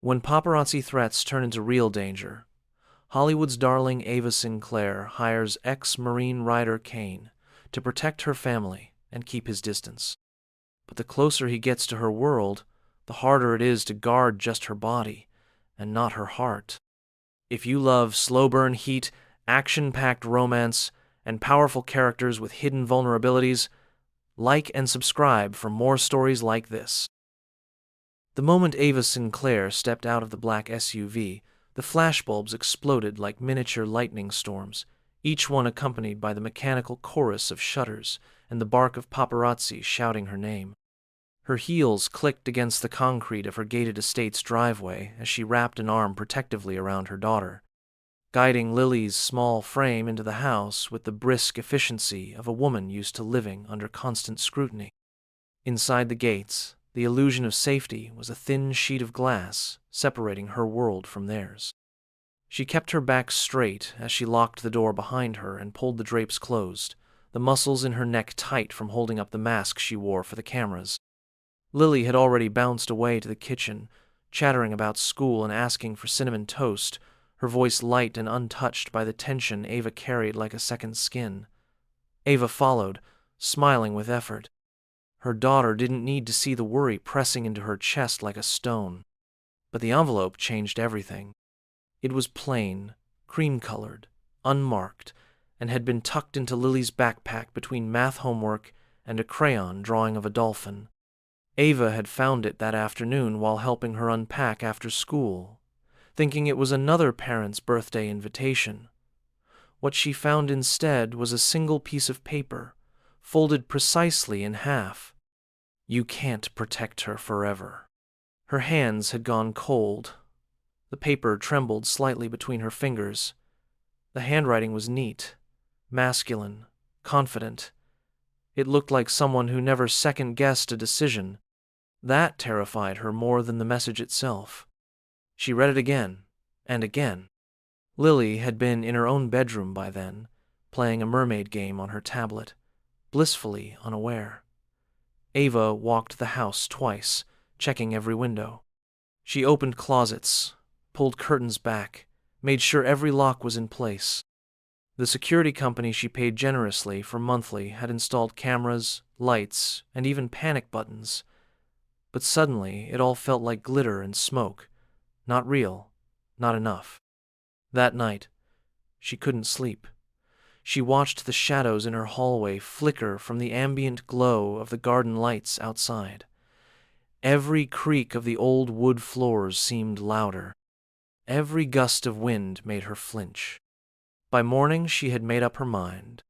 When paparazzi threats turn into real danger, Hollywood's darling Ava Sinclair hires ex-Marine Ryder Kane to protect her family and keep his distance. But the closer he gets to her world, the harder it is to guard just her body and not her heart. If you love slow-burn heat, action-packed romance, and powerful characters with hidden vulnerabilities, like and subscribe for more stories like this. The moment Ava Sinclair stepped out of the black SUV, the flashbulbs exploded like miniature lightning storms, each one accompanied by the mechanical chorus of shutters and the bark of paparazzi shouting her name. Her heels clicked against the concrete of her gated estate's driveway as she wrapped an arm protectively around her daughter, guiding Lily's small frame into the house with the brisk efficiency of a woman used to living under constant scrutiny. Inside the gates, the illusion of safety was a thin sheet of glass separating her world from theirs. She kept her back straight as she locked the door behind her and pulled the drapes closed, the muscles in her neck tight from holding up the mask she wore for the cameras. Lily had already bounced away to the kitchen, chattering about school and asking for cinnamon toast, her voice light and untouched by the tension Ava carried like a second skin. Ava followed, smiling with effort. Her daughter didn't need to see the worry pressing into her chest like a stone. But the envelope changed everything. It was plain, cream-colored, unmarked, and had been tucked into Lily's backpack between math homework and a crayon drawing of a dolphin. Ava had found it that afternoon while helping her unpack after school, thinking it was another parent's birthday invitation. What she found instead was a single piece of paper, folded precisely in half. You can't protect her forever. Her hands had gone cold. The paper trembled slightly between her fingers. The handwriting was neat, masculine, confident. It looked like someone who never second-guessed a decision. That terrified her more than the message itself. She read it again, and again. Lily had been in her own bedroom by then, playing a mermaid game on her tablet, blissfully unaware. Ava walked the house twice, checking every window. She opened closets, pulled curtains back, made sure every lock was in place. The security company she paid generously for monthly had installed cameras, lights, and even panic buttons. But suddenly it all felt like glitter and smoke. Not real, not enough. That night, she couldn't sleep. She watched the shadows in her hallway flicker from the ambient glow of the garden lights outside. Every creak of the old wood floors seemed louder. Every gust of wind made her flinch. By morning, she had made up her mind.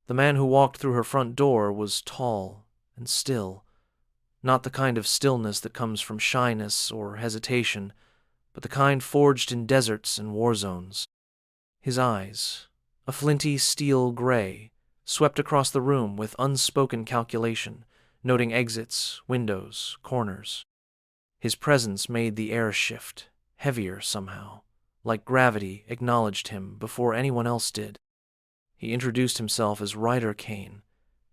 The man who walked through her front door was tall and still. Not the kind of stillness that comes from shyness or hesitation, but the kind forged in deserts and war zones. His eyes, a flinty steel gray, swept across the room with unspoken calculation, noting exits, windows, corners. His presence made the air shift, heavier somehow, like gravity acknowledged him before anyone else did. He introduced himself as Ryder Kane,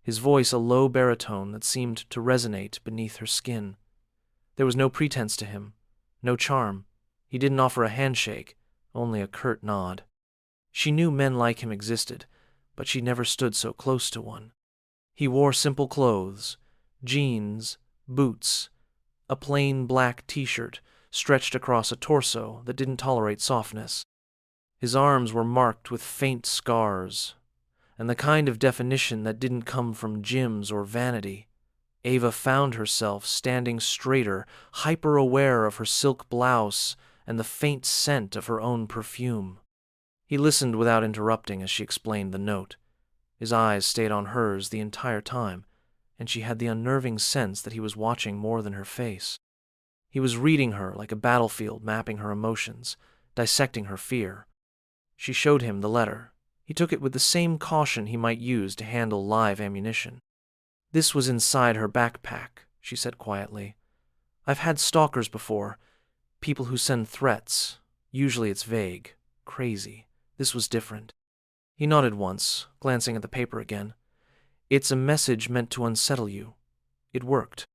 his voice a low baritone that seemed to resonate beneath her skin. There was no pretense to him, no charm. He didn't offer a handshake, only a curt nod. She knew men like him existed, but she never stood so close to one. He wore simple clothes, jeans, boots, a plain black t-shirt stretched across a torso that didn't tolerate softness. His arms were marked with faint scars, and the kind of definition that didn't come from gyms or vanity. Ava found herself standing straighter, hyper-aware of her silk blouse and the faint scent of her own perfume. He listened without interrupting as she explained the note. His eyes stayed on hers the entire time, and she had the unnerving sense that he was watching more than her face. He was reading her like a battlefield, mapping her emotions, dissecting her fear. She showed him the letter. He took it with the same caution he might use to handle live ammunition. "This was inside her backpack," she said quietly. "I've had stalkers before, people who send threats. Usually it's vague, crazy. This was different." He nodded once, glancing at the paper again. "It's a message meant to unsettle you. It worked."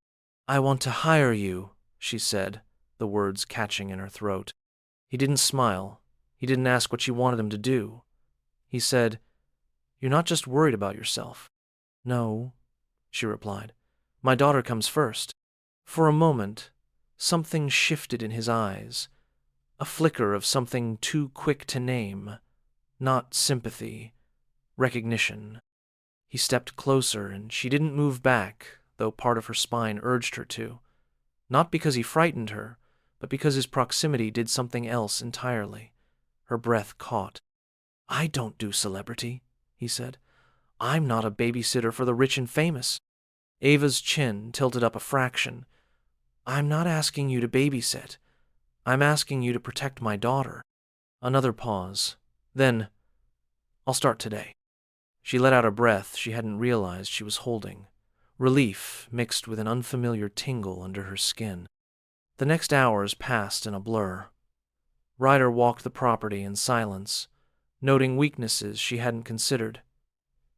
"I want to hire you," she said, the words catching in her throat. He didn't smile. He didn't ask what she wanted him to do. He said, "You're not just worried about yourself." "No," she replied. "My daughter comes first." For a moment, something shifted in his eyes, a flicker of something too quick to name, not sympathy, recognition. He stepped closer, and she didn't move back, though part of her spine urged her to. Not because he frightened her, but because his proximity did something else entirely. Her breath caught. "I don't do celebrity," he said. "I'm not a babysitter for the rich and famous." Ava's chin tilted up a fraction. "I'm not asking you to babysit. I'm asking you to protect my daughter." Another pause. Then, "I'll start today." She let out a breath she hadn't realized she was holding, relief mixed with an unfamiliar tingle under her skin. The next hours passed in a blur. Ryder walked the property in silence, noting weaknesses she hadn't considered.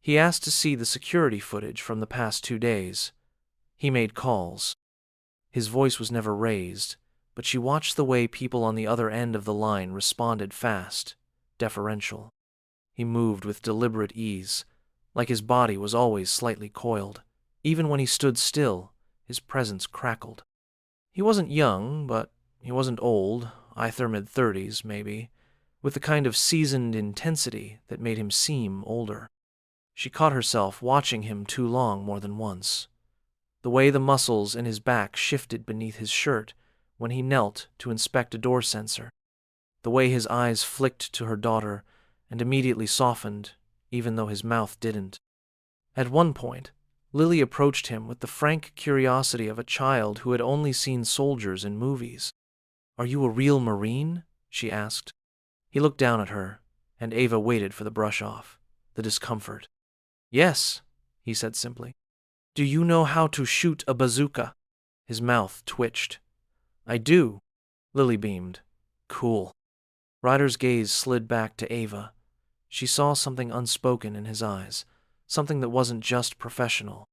He asked to see the security footage from the past 2 days. He made calls. His voice was never raised, but she watched the way people on the other end of the line responded fast, deferential. He moved with deliberate ease, like his body was always slightly coiled. Even when he stood still, his presence crackled. He wasn't young, but he wasn't old, either mid-30s, maybe, with the kind of seasoned intensity that made him seem older. She caught herself watching him too long more than once. The way the muscles in his back shifted beneath his shirt when he knelt to inspect a door sensor. The way his eyes flicked to her daughter and immediately softened, even though his mouth didn't. At one point, Lily approached him with the frank curiosity of a child who had only seen soldiers in movies. "Are you a real Marine?" she asked. He looked down at her, and Ava waited for the brush-off, the discomfort. "Yes," he said simply. "Do you know how to shoot a bazooka?" His mouth twitched. "I do," Lily beamed. "Cool." Ryder's gaze slid back to Ava. She saw something unspoken in his eyes, something that wasn't just professional.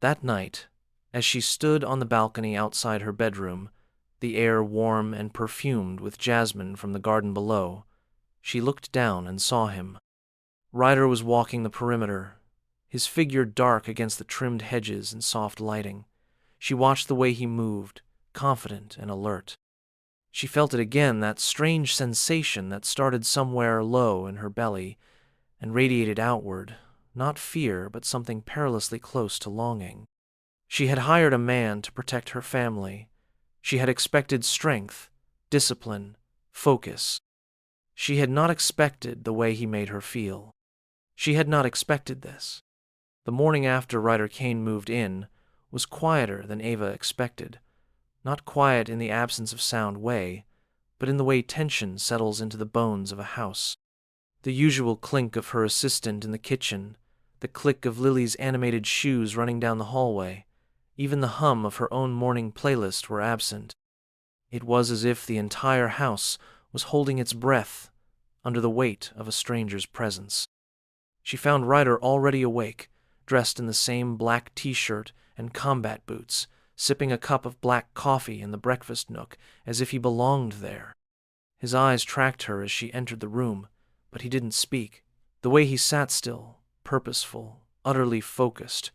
That night, as she stood on the balcony outside her bedroom, the air warm and perfumed with jasmine from the garden below, she looked down and saw him. Ryder was walking the perimeter, his figure dark against the trimmed hedges and soft lighting. She watched the way he moved, confident and alert. She felt it again, that strange sensation that started somewhere low in her belly and radiated outward, not fear, but something perilously close to longing. She had hired a man to protect her family. She had expected strength, discipline, focus. She had not expected the way he made her feel. She had not expected this. The morning after Ryder Kane moved in was quieter than Ava expected. Not quiet in the absence of sound way, but in the way tension settles into the bones of a house. The usual clink of her assistant in the kitchen, the click of Lily's animated shoes running down the hallway, even the hum of her own morning playlist were absent. It was as if the entire house was holding its breath under the weight of a stranger's presence. She found Ryder already awake, dressed in the same black t-shirt and combat boots, sipping a cup of black coffee in the breakfast nook as if he belonged there. His eyes tracked her as she entered the room, but he didn't speak. The way he sat still, purposeful, utterly focused,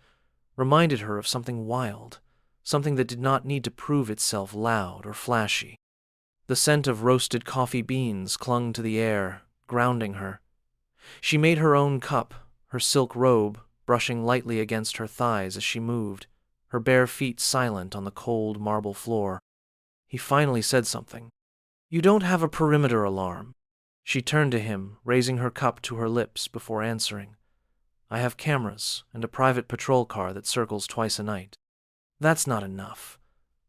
reminded her of something wild, something that did not need to prove itself loud or flashy. The scent of roasted coffee beans clung to the air, grounding her. She made her own cup, her silk robe brushing lightly against her thighs as she moved, her bare feet silent on the cold marble floor. He finally said something. "You don't have a perimeter alarm." She turned to him, raising her cup to her lips before answering. "I have cameras and a private patrol car that circles twice a night." "That's not enough.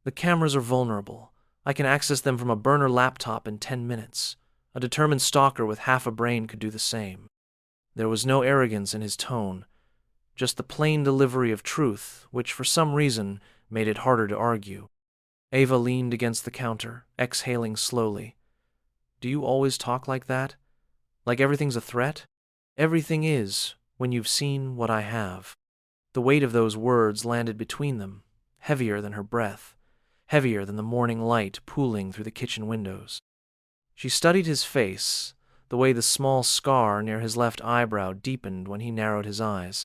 The cameras are vulnerable. I can access them from a burner laptop in 10 minutes. A determined stalker with half a brain could do the same." There was no arrogance in his tone, just the plain delivery of truth, which for some reason made it harder to argue. Ava leaned against the counter, exhaling slowly. "Do you always talk like that? Like everything's a threat?" "Everything is, when you've seen what I have." The weight of those words landed between them, heavier than her breath, heavier than the morning light pooling through the kitchen windows. She studied his face, the way the small scar near his left eyebrow deepened when he narrowed his eyes.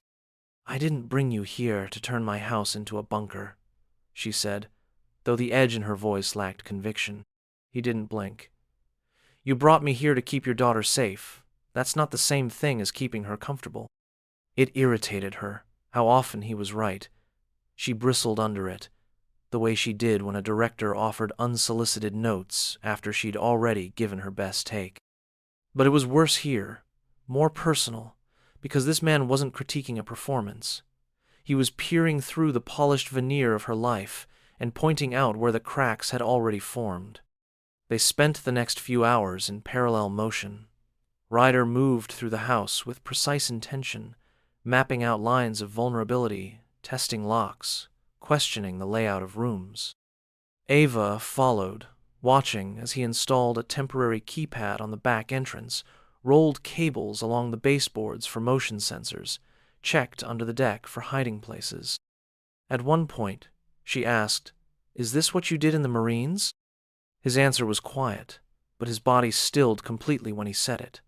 "I didn't bring you here to turn my house into a bunker," she said, though the edge in her voice lacked conviction. He didn't blink. "You brought me here to keep your daughter safe. That's not the same thing as keeping her comfortable." It irritated her, how often he was right. She bristled under it, the way she did when a director offered unsolicited notes after she'd already given her best take. But it was worse here, more personal, because this man wasn't critiquing a performance. He was peering through the polished veneer of her life and pointing out where the cracks had already formed. They spent the next few hours in parallel motion. Ryder moved through the house with precise intention, mapping out lines of vulnerability, testing locks, questioning the layout of rooms. Ava followed, watching as he installed a temporary keypad on the back entrance, rolled cables along the baseboards for motion sensors, checked under the deck for hiding places. At one point, she asked, "Is this what you did in the Marines?" His answer was quiet, but his body stilled completely when he said it.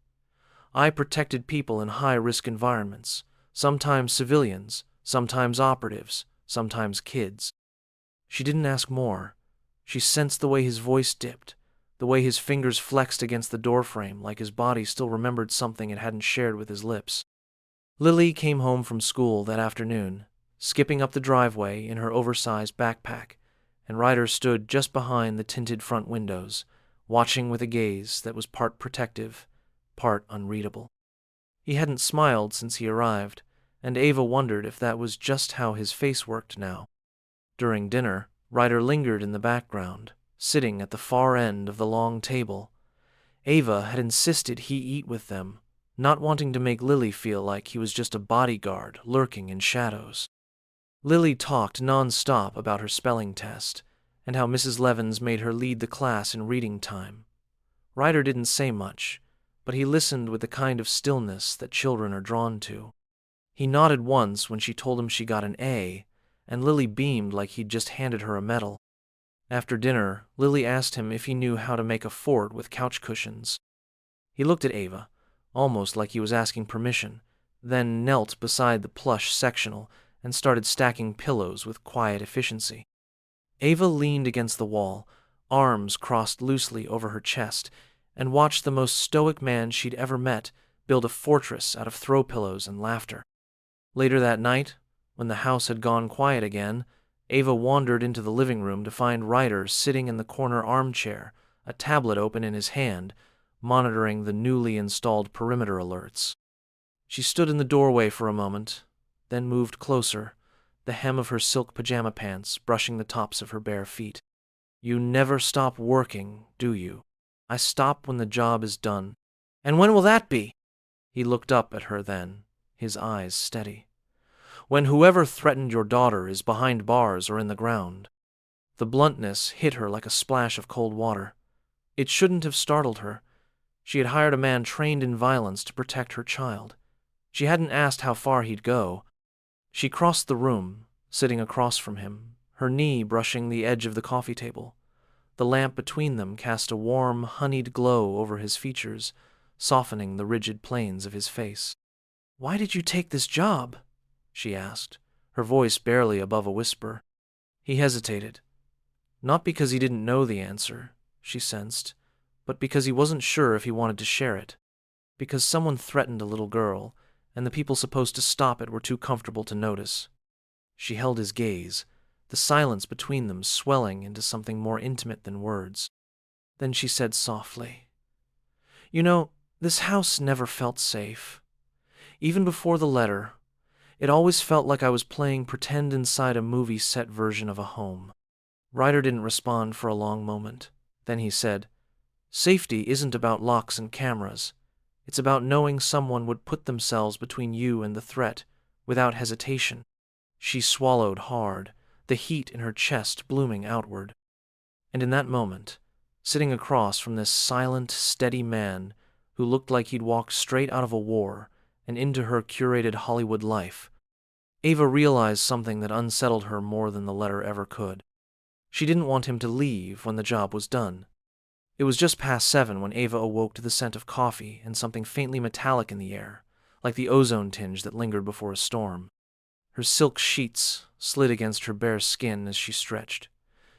"I protected people in high-risk environments, sometimes civilians, sometimes operatives, sometimes kids." She didn't ask more. She sensed the way his voice dipped, the way his fingers flexed against the doorframe like his body still remembered something it hadn't shared with his lips. Lily came home from school that afternoon, skipping up the driveway in her oversized backpack, and Ryder stood just behind the tinted front windows, watching with a gaze that was part protective, part unreadable. He hadn't smiled since he arrived, and Ava wondered if that was just how his face worked now. During dinner, Ryder lingered in the background, sitting at the far end of the long table. Ava had insisted he eat with them, not wanting to make Lily feel like he was just a bodyguard lurking in shadows. Lily talked non-stop about her spelling test, and how Mrs. Levins made her lead the class in reading time. Ryder didn't say much, but he listened with the kind of stillness that children are drawn to. He nodded once when she told him she got an A, and Lily beamed like he'd just handed her a medal. After dinner, Lily asked him if he knew how to make a fort with couch cushions. He looked at Ava, almost like he was asking permission, then knelt beside the plush sectional and started stacking pillows with quiet efficiency. Ava leaned against the wall, arms crossed loosely over her chest, and watched the most stoic man she'd ever met build a fortress out of throw pillows and laughter. Later that night, when the house had gone quiet again, Ava wandered into the living room to find Ryder sitting in the corner armchair, a tablet open in his hand, monitoring the newly installed perimeter alerts. She stood in the doorway for a moment, then moved closer, the hem of her silk pajama pants brushing the tops of her bare feet. "You never stop working, do you?" "I stop when the job is done." "And when will that be?" He looked up at her then, his eyes steady. "When whoever threatened your daughter is behind bars or in the ground." The bluntness hit her like a splash of cold water. It shouldn't have startled her. She had hired a man trained in violence to protect her child. She hadn't asked how far he'd go. She crossed the room, sitting across from him, her knee brushing the edge of the coffee table. The lamp between them cast a warm, honeyed glow over his features, softening the rigid planes of his face. "Why did you take this job?" she asked, her voice barely above a whisper. He hesitated. Not because he didn't know the answer, she sensed, but because he wasn't sure if he wanted to share it. Because someone threatened a little girl, and the people supposed to stop it were too comfortable to notice. She held his gaze, the silence between them swelling into something more intimate than words. Then she said softly, "You know, this house never felt safe. Even before the letter, it always felt like I was playing pretend inside a movie set version of a home." Ryder didn't respond for a long moment. Then he said, "Safety isn't about locks and cameras. It's about knowing someone would put themselves between you and the threat, without hesitation." She swallowed hard, the heat in her chest blooming outward. And in that moment, sitting across from this silent, steady man who looked like he'd walked straight out of a war and into her curated Hollywood life, Ava realized something that unsettled her more than the letter ever could. She didn't want him to leave when the job was done. It was just past 7 when Ava awoke to the scent of coffee and something faintly metallic in the air, like the ozone tinge that lingered before a storm. Her silk sheets slid against her bare skin as she stretched,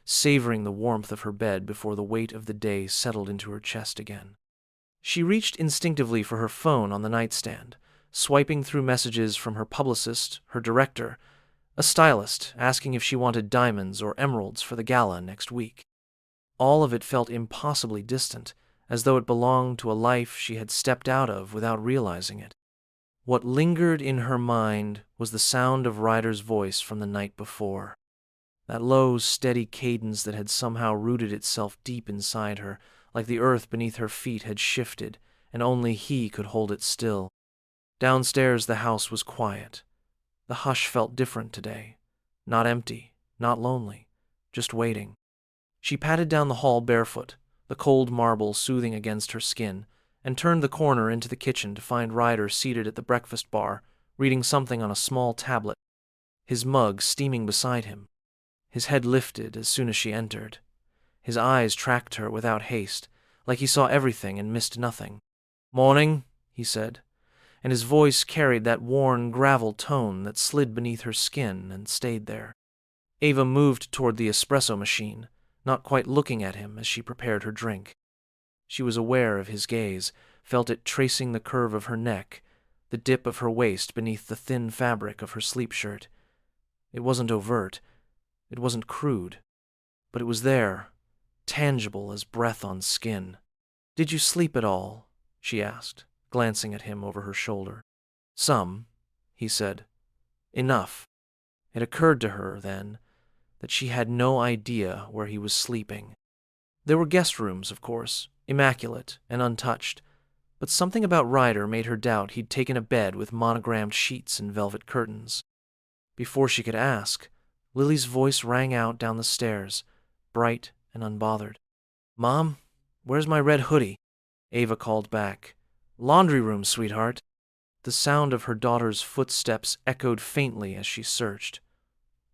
savoring the warmth of her bed before the weight of the day settled into her chest again. She reached instinctively for her phone on the nightstand, swiping through messages from her publicist, her director, a stylist asking if she wanted diamonds or emeralds for the gala next week. All of it felt impossibly distant, as though it belonged to a life she had stepped out of without realizing it. What lingered in her mind was the sound of Ryder's voice from the night before. That low, steady cadence that had somehow rooted itself deep inside her, like the earth beneath her feet had shifted, and only he could hold it still. Downstairs the house was quiet. The hush felt different today. Not empty, not lonely, just waiting. She patted down the hall barefoot, the cold marble soothing against her skin, and turned the corner into the kitchen to find Ryder seated at the breakfast bar, reading something on a small tablet, his mug steaming beside him. His head lifted as soon as she entered. His eyes tracked her without haste, like he saw everything and missed nothing. "Morning," he said, and his voice carried that worn gravel tone that slid beneath her skin and stayed there. Ava moved toward the espresso machine, not quite looking at him as she prepared her drink. She was aware of his gaze, felt it tracing the curve of her neck, the dip of her waist beneath the thin fabric of her sleep shirt. It wasn't overt, it wasn't crude, but it was there, tangible as breath on skin. "Did you sleep at all?" she asked, glancing at him over her shoulder. "Some," he said. "Enough." It occurred to her, then, that she had no idea where he was sleeping. There were guest rooms, of course, immaculate and untouched, but something about Ryder made her doubt he'd taken a bed with monogrammed sheets and velvet curtains. Before she could ask, Lily's voice rang out down the stairs, bright and unbothered. "Mom, where's my red hoodie?" Ava called back. "Laundry room, sweetheart." The sound of her daughter's footsteps echoed faintly as she searched.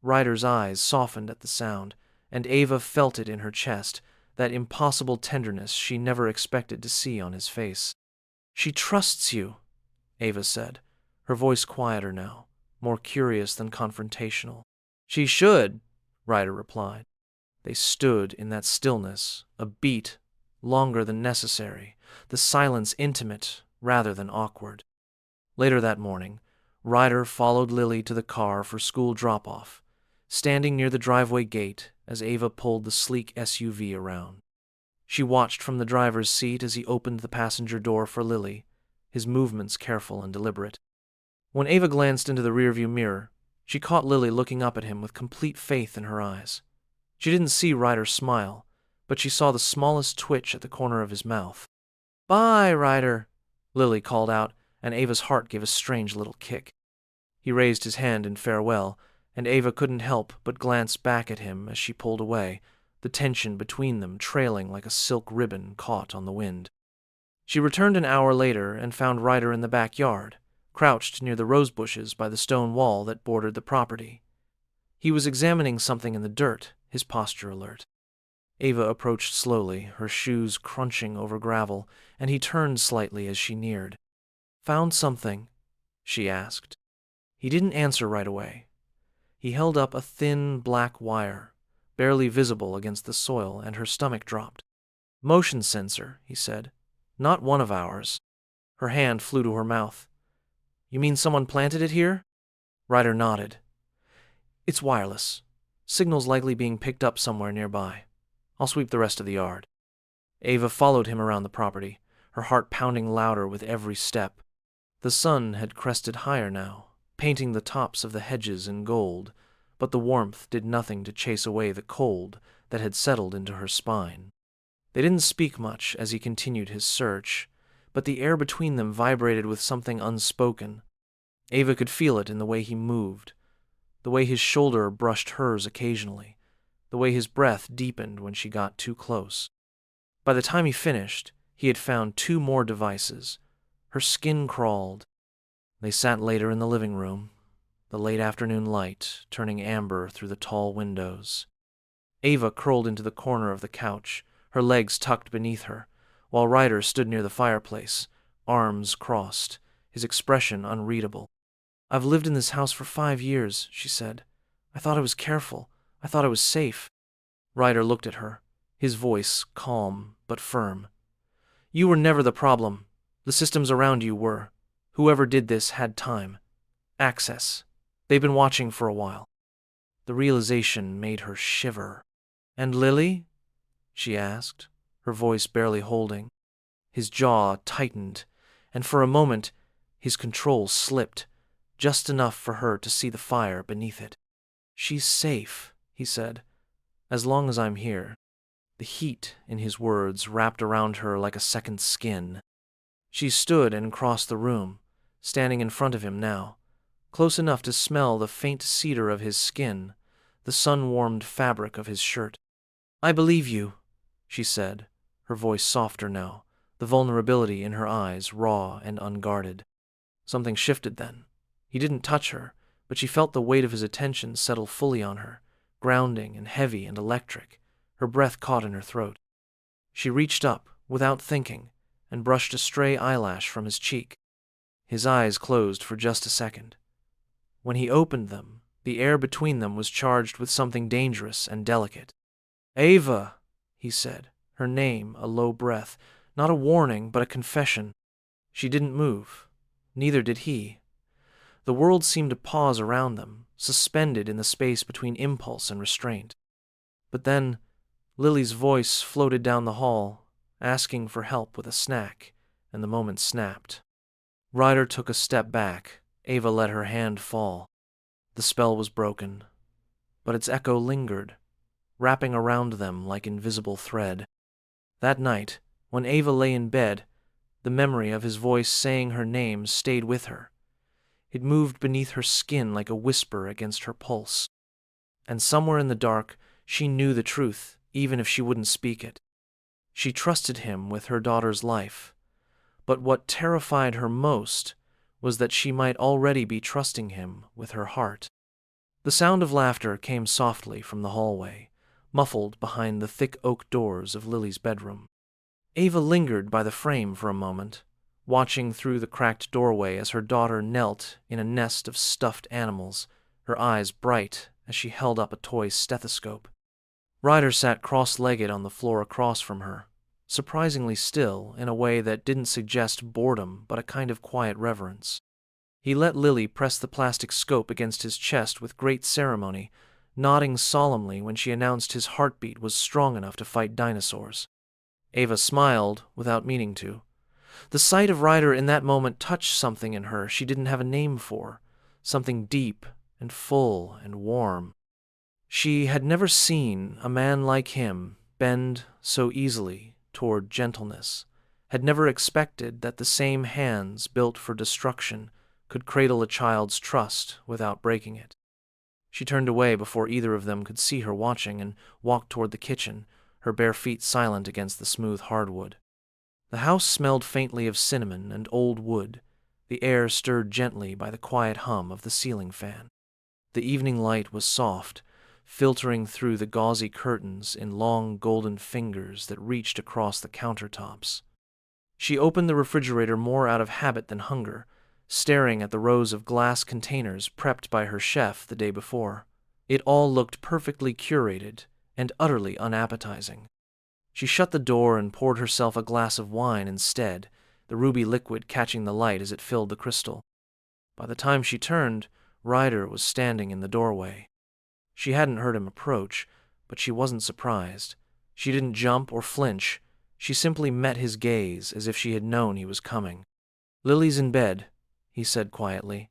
Ryder's eyes softened at the sound, and Ava felt it in her chest, that impossible tenderness she never expected to see on his face. "She trusts you," Ava said, her voice quieter now, more curious than confrontational. "She should," Ryder replied. They stood in that stillness, a beat longer than necessary, the silence intimate rather than awkward. Later that morning, Ryder followed Lily to the car for school drop-off, standing near the driveway gate as Ava pulled the sleek SUV around. She watched from the driver's seat as he opened the passenger door for Lily, his movements careful and deliberate. When Ava glanced into the rearview mirror, she caught Lily looking up at him with complete faith in her eyes. She didn't see Ryder smile, but she saw the smallest twitch at the corner of his mouth. "Bye, Ryder," Lily called out, and Ava's heart gave a strange little kick. He raised his hand in farewell, and Ava couldn't help but glance back at him as she pulled away, the tension between them trailing like a silk ribbon caught on the wind. She returned an hour later and found Ryder in the backyard, crouched near the rose bushes by the stone wall that bordered the property. He was examining something in the dirt, his posture alert. Ava approached slowly, her shoes crunching over gravel, and he turned slightly as she neared. "Found something?" she asked. He didn't answer right away. He held up a thin black wire, barely visible against the soil, and her stomach dropped. "Motion sensor," he said. "Not one of ours." Her hand flew to her mouth. "You mean someone planted it here?" Ryder nodded. "It's wireless. Signal's likely being picked up somewhere nearby. I'll sweep the rest of the yard." Ava followed him around the property, her heart pounding louder with every step. The sun had crested higher now, painting the tops of the hedges in gold, but the warmth did nothing to chase away the cold that had settled into her spine. They didn't speak much as he continued his search, but the air between them vibrated with something unspoken. Ava could feel it in the way he moved, the way his shoulder brushed hers occasionally, the way his breath deepened when she got too close. By the time he finished, he had found 2 more devices. Her skin crawled. They sat later in the living room, the late afternoon light turning amber through the tall windows. Ava curled into the corner of the couch, her legs tucked beneath her, while Ryder stood near the fireplace, arms crossed, his expression unreadable. "I've lived in this house for 5 years," she said. "I thought I was careful. I thought I was safe." Ryder looked at her, his voice calm but firm. "You were never the problem. The systems around you were. Whoever did this had time. Access. They've been watching for a while." The realization made her shiver. "And Lily?" she asked, her voice barely holding. His jaw tightened, and for a moment his control slipped, just enough for her to see the fire beneath it. "She's safe," he said, "as long as I'm here." The heat in his words wrapped around her like a second skin. She stood and crossed the room, standing in front of him now, close enough to smell the faint cedar of his skin, the sun-warmed fabric of his shirt. "I believe you," she said, her voice softer now, the vulnerability in her eyes raw and unguarded. Something shifted then. He didn't touch her, but she felt the weight of his attention settle fully on her, grounding and heavy and electric, her breath caught in her throat. She reached up, without thinking, and brushed a stray eyelash from his cheek. His eyes closed for just a second. When he opened them, the air between them was charged with something dangerous and delicate. "Ava," he said, her name a low breath, not a warning but a confession. She didn't move. Neither did he. The world seemed to pause around them, suspended in the space between impulse and restraint. But then, Lily's voice floated down the hall, asking for help with a snack, and the moment snapped. Ryder took a step back. Ava let her hand fall. The spell was broken, but its echo lingered, wrapping around them like invisible thread. That night, when Ava lay in bed, the memory of his voice saying her name stayed with her. It moved beneath her skin like a whisper against her pulse. And somewhere in the dark, she knew the truth, even if she wouldn't speak it. She trusted him with her daughter's life. But what terrified her most was that she might already be trusting him with her heart. The sound of laughter came softly from the hallway, muffled behind the thick oak doors of Lily's bedroom. Ava lingered by the frame for a moment, watching through the cracked doorway as her daughter knelt in a nest of stuffed animals, her eyes bright as she held up a toy stethoscope. Ryder sat cross-legged on the floor across from her, surprisingly still in a way that didn't suggest boredom but a kind of quiet reverence. He let Lily press the plastic scope against his chest with great ceremony, nodding solemnly when she announced his heartbeat was strong enough to fight dinosaurs. Ava smiled without meaning to. The sight of Ryder in that moment touched something in her she didn't have a name for, something deep and full and warm. She had never seen a man like him bend so easily toward gentleness, had never expected that the same hands built for destruction could cradle a child's trust without breaking it. She turned away before either of them could see her watching and walked toward the kitchen, her bare feet silent against the smooth hardwood. The house smelled faintly of cinnamon and old wood, the air stirred gently by the quiet hum of the ceiling fan. The evening light was soft, filtering through the gauzy curtains in long golden fingers that reached across the countertops. She opened the refrigerator more out of habit than hunger, staring at the rows of glass containers prepped by her chef the day before. It all looked perfectly curated and utterly unappetizing. She shut the door and poured herself a glass of wine instead, the ruby liquid catching the light as it filled the crystal. By the time she turned, Ryder was standing in the doorway. She hadn't heard him approach, but she wasn't surprised. She didn't jump or flinch. She simply met his gaze as if she had known he was coming. "Lily's in bed," he said quietly,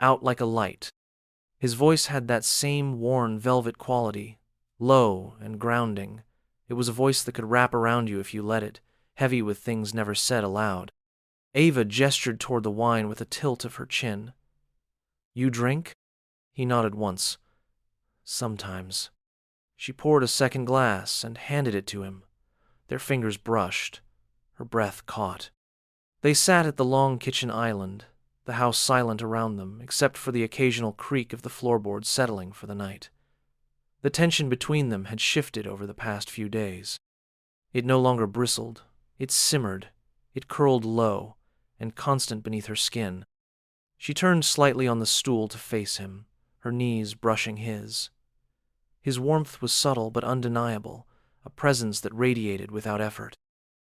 "out like a light." His voice had that same worn velvet quality, low and grounding. It was a voice that could wrap around you if you let it, heavy with things never said aloud. Ava gestured toward the wine with a tilt of her chin. "You drink?" He nodded once. "Sometimes." She poured a second glass and handed it to him. Their fingers brushed. Her breath caught. They sat at the long kitchen island, the house silent around them, except for the occasional creak of the floorboards settling for the night. The tension between them had shifted over the past few days. It no longer bristled. It simmered. It curled low and constant beneath her skin. She turned slightly on the stool to face him, her knees brushing his. His warmth was subtle but undeniable, a presence that radiated without effort.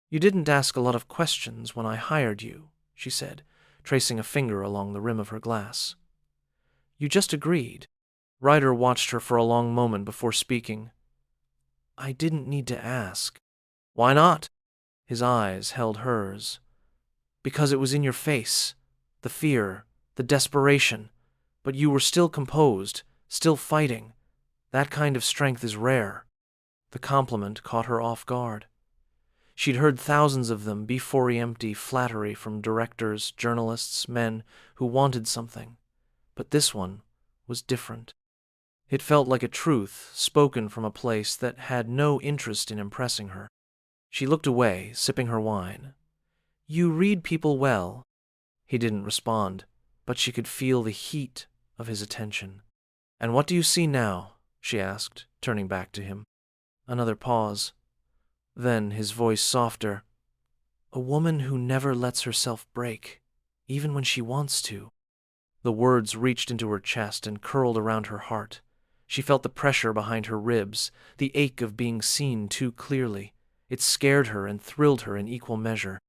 "You didn't ask a lot of questions when I hired you," she said, tracing a finger along the rim of her glass. "You just agreed." Ryder watched her for a long moment before speaking. "I didn't need to ask." "Why not?" His eyes held hers. "Because it was in your face. The fear, the desperation. But you were still composed, still fighting. That kind of strength is rare." The compliment caught her off guard. She'd heard thousands of them before empty flattery from directors, journalists, men who wanted something. But this one was different. It felt like a truth spoken from a place that had no interest in impressing her. She looked away, sipping her wine. "You read people well." He didn't respond, but she could feel the heat of his attention. "And what do you see now?" she asked, turning back to him. Another pause. Then, his voice softer. "A woman who never lets herself break, even when she wants to." The words reached into her chest and curled around her heart. She felt the pressure behind her ribs, the ache of being seen too clearly. It scared her and thrilled her in equal measure.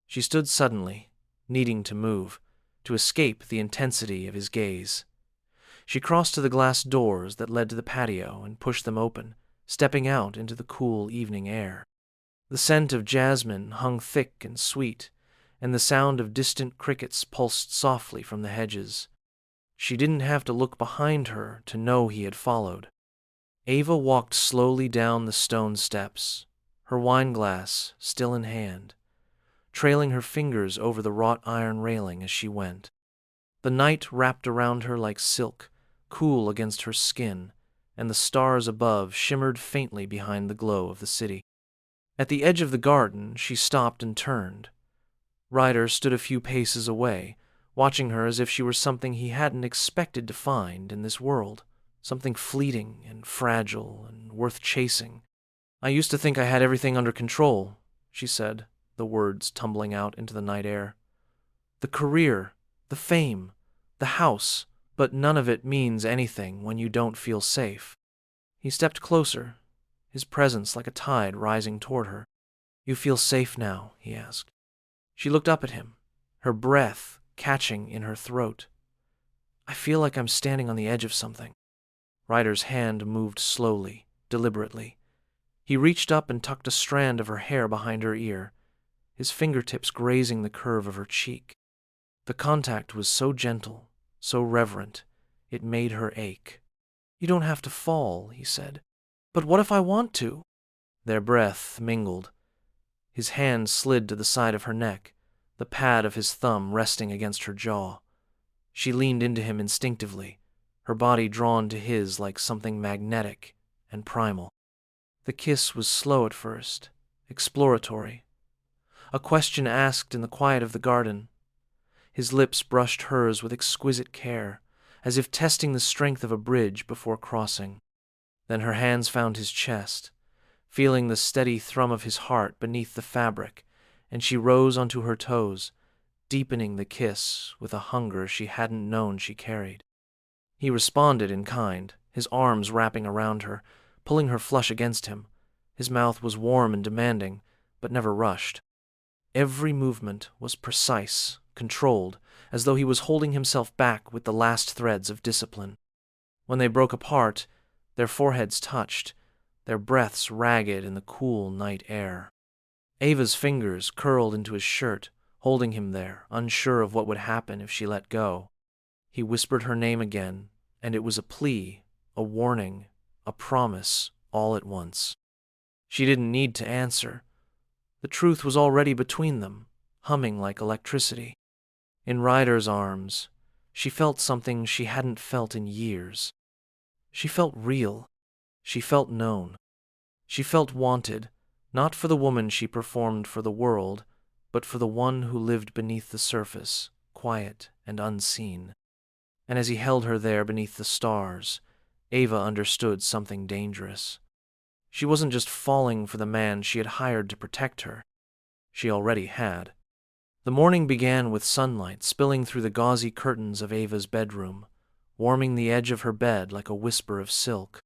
She stood suddenly, needing to move, to escape the intensity of his gaze. She crossed to the glass doors that led to the patio and pushed them open, stepping out into the cool evening air. The scent of jasmine hung thick and sweet, and the sound of distant crickets pulsed softly from the hedges. She didn't have to look behind her to know he had followed. Ava walked slowly down the stone steps, her wineglass still in hand, trailing her fingers over the wrought iron railing as she went. The night wrapped around her like silk, cool against her skin, and the stars above shimmered faintly behind the glow of the city. At the edge of the garden, she stopped and turned. Ryder stood a few paces away, watching her as if she were something he hadn't expected to find in this world, something fleeting and fragile and worth chasing. "I used to think I had everything under control," she said, the words tumbling out into the night air. "The career, the fame, the house, but none of it means anything when you don't feel safe." He stepped closer, his presence like a tide rising toward her. "You feel safe now?" he asked. She looked up at him, her breath catching in her throat. "I feel like I'm standing on the edge of something." Ryder's hand moved slowly, deliberately. He reached up and tucked a strand of her hair behind her ear, his fingertips grazing the curve of her cheek. The contact was so gentle, so reverent, it made her ache. "You don't have to fall," he said. "But what if I want to?" Their breath mingled. His hand slid to the side of her neck, the pad of his thumb resting against her jaw. She leaned into him instinctively, her body drawn to his like something magnetic and primal. The kiss was slow at first, exploratory. A question asked in the quiet of the garden. His lips brushed hers with exquisite care, as if testing the strength of a bridge before crossing. Then her hands found his chest, feeling the steady thrum of his heart beneath the fabric, and she rose onto her toes, deepening the kiss with a hunger she hadn't known she carried. He responded in kind, his arms wrapping around her, pulling her flush against him. His mouth was warm and demanding, but never rushed. Every movement was precise, controlled, as though he was holding himself back with the last threads of discipline. When they broke apart, their foreheads touched, their breaths ragged in the cool night air. Ava's fingers curled into his shirt, holding him there, unsure of what would happen if she let go. He whispered her name again, and it was a plea, a warning, a promise, all at once. She didn't need to answer. The truth was already between them, humming like electricity. In Ryder's arms, she felt something she hadn't felt in years. She felt real. She felt known. She felt wanted, not for the woman she performed for the world, but for the one who lived beneath the surface, quiet and unseen. And as he held her there beneath the stars, Ava understood something dangerous. She wasn't just falling for the man she had hired to protect her. She already had. The morning began with sunlight spilling through the gauzy curtains of Ava's bedroom, warming the edge of her bed like a whisper of silk.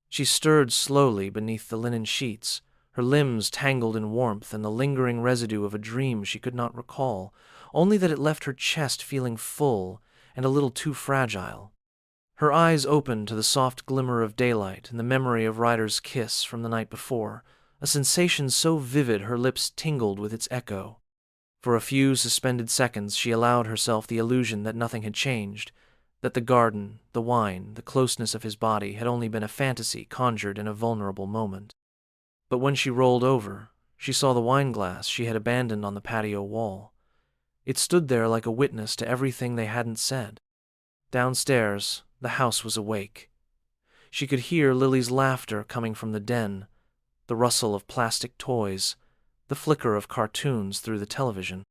She stirred slowly beneath the linen sheets, her limbs tangled in warmth and the lingering residue of a dream she could not recall, only that it left her chest feeling full and a little too fragile. Her eyes opened to the soft glimmer of daylight and the memory of Ryder's kiss from the night before, a sensation so vivid her lips tingled with its echo. For a few suspended seconds she allowed herself the illusion that nothing had changed, that the garden, the wine, the closeness of his body had only been a fantasy conjured in a vulnerable moment. But when she rolled over, she saw the wineglass she had abandoned on the patio wall. It stood there like a witness to everything they hadn't said. Downstairs, the house was awake. She could hear Lily's laughter coming from the den, the rustle of plastic toys, the flicker of cartoons through the television.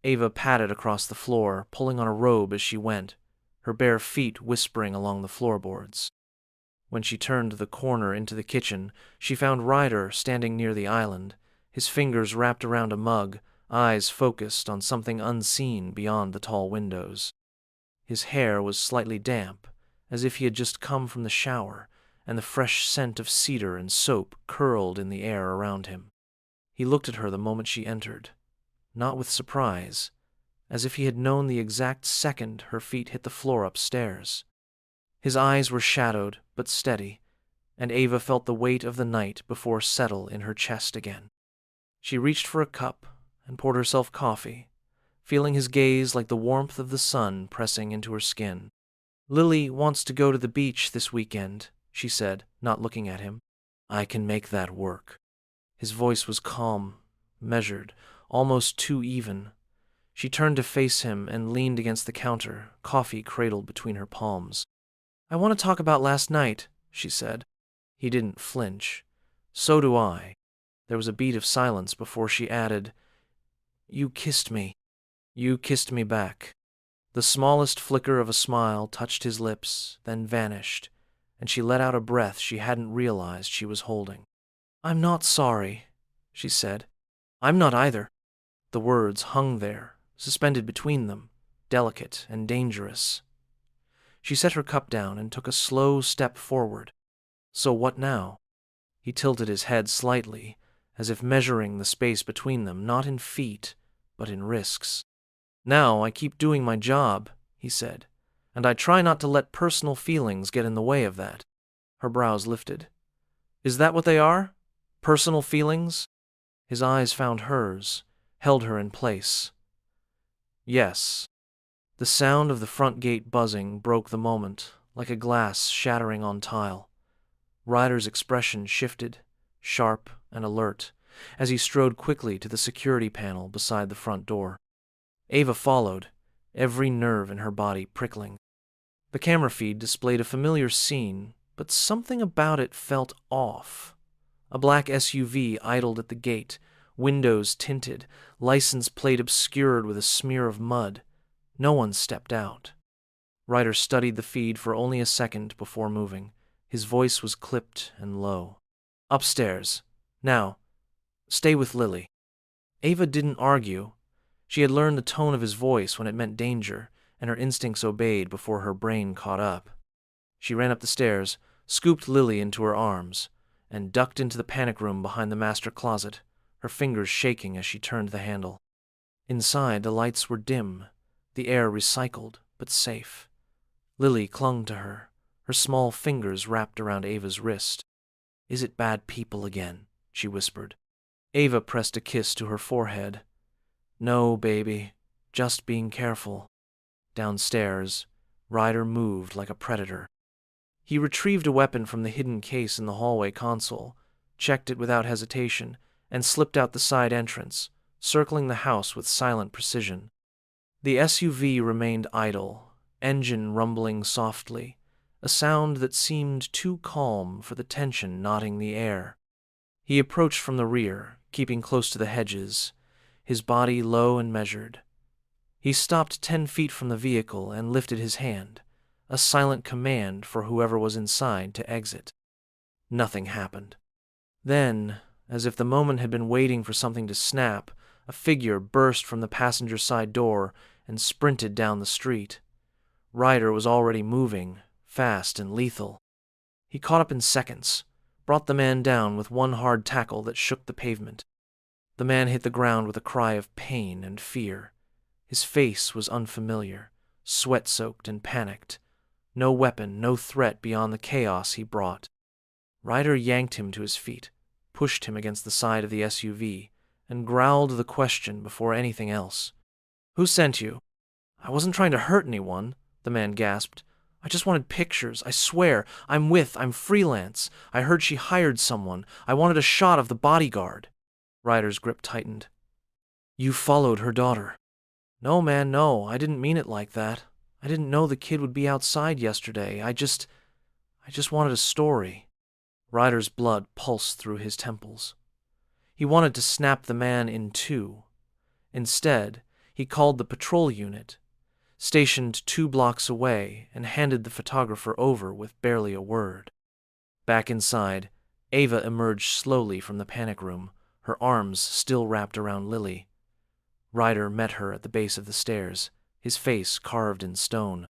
Ava padded across the floor, pulling on a robe as she went, her bare feet whispering along the floorboards. When she turned the corner into the kitchen, she found Ryder standing near the island, his fingers wrapped around a mug, eyes focused on something unseen beyond the tall windows. His hair was slightly damp, as if he had just come from the shower, and the fresh scent of cedar and soap curled in the air around him. He looked at her the moment she entered, not with surprise, as if he had known the exact second her feet hit the floor upstairs. His eyes were shadowed but steady, and Ava felt the weight of the night before settle in her chest again. She reached for a cup and poured herself coffee, feeling his gaze like the warmth of the sun pressing into her skin. "Lily wants to go to the beach this weekend," she said, not looking at him. "I can make that work." His voice was calm, measured, almost too even. She turned to face him and leaned against the counter, coffee cradled between her palms. "I want to talk about last night," she said. He didn't flinch. "So do I." There was a beat of silence before she added, "You kissed me." "You kissed me back." The smallest flicker of a smile touched his lips, then vanished, and she let out a breath she hadn't realized she was holding. "I'm not sorry," she said. "I'm not either." The words hung there, suspended between them, delicate and dangerous. She set her cup down and took a slow step forward. "So what now?" He tilted his head slightly, as if measuring the space between them, not in feet, but in risks. "Now I keep doing my job," he said, "and I try not to let personal feelings get in the way of that." Her brows lifted. "Is that what they are? Personal feelings?" His eyes found hers, held her in place. "Yes." The sound of the front gate buzzing broke the moment, like a glass shattering on tile. Ryder's expression shifted, sharp and alert, as he strode quickly to the security panel beside the front door. Ava followed, every nerve in her body prickling. The camera feed displayed a familiar scene, but something about it felt off. A black SUV idled at the gate, windows tinted, license plate obscured with a smear of mud. No one stepped out. Ryder studied the feed for only a second before moving. His voice was clipped and low. "Upstairs. Now, stay with Lily." Ava didn't argue. She had learned the tone of his voice when it meant danger, and her instincts obeyed before her brain caught up. She ran up the stairs, scooped Lily into her arms, and ducked into the panic room behind the master closet, her fingers shaking as she turned the handle. Inside, the lights were dim, the air recycled but safe. Lily clung to her, her small fingers wrapped around Ava's wrist. "Is it bad people again?" she whispered. Ava pressed a kiss to her forehead. "No, baby, just being careful." Downstairs, Ryder moved like a predator. He retrieved a weapon from the hidden case in the hallway console, checked it without hesitation, and slipped out the side entrance, circling the house with silent precision. The SUV remained idle, engine rumbling softly, a sound that seemed too calm for the tension knotting the air. He approached from the rear, keeping close to the hedges, his body low and measured. He stopped 10 feet from the vehicle and lifted his hand, a silent command for whoever was inside to exit. Nothing happened. Then, as if the moment had been waiting for something to snap, a figure burst from the passenger side door and sprinted down the street. Ryder was already moving, fast and lethal. He caught up in seconds, brought the man down with one hard tackle that shook the pavement. The man hit the ground with a cry of pain and fear. His face was unfamiliar, sweat-soaked and panicked. No weapon, no threat beyond the chaos he brought. Ryder yanked him to his feet, pushed him against the side of the SUV, and growled the question before anything else. "Who sent you?" "I wasn't trying to hurt anyone," the man gasped. "I just wanted pictures. I swear. I'm freelance. I heard she hired someone. I wanted a shot of the bodyguard." Ryder's grip tightened. "You followed her daughter." "No, man, no. I didn't mean it like that. I didn't know the kid would be outside yesterday. I just wanted a story." Ryder's blood pulsed through his temples. He wanted to snap the man in two. Instead, he called the patrol unit, stationed 2 blocks away, and handed the photographer over with barely a word. Back inside, Ava emerged slowly from the panic room, her arms still wrapped around Lily. Ryder met her at the base of the stairs, his face carved in stone.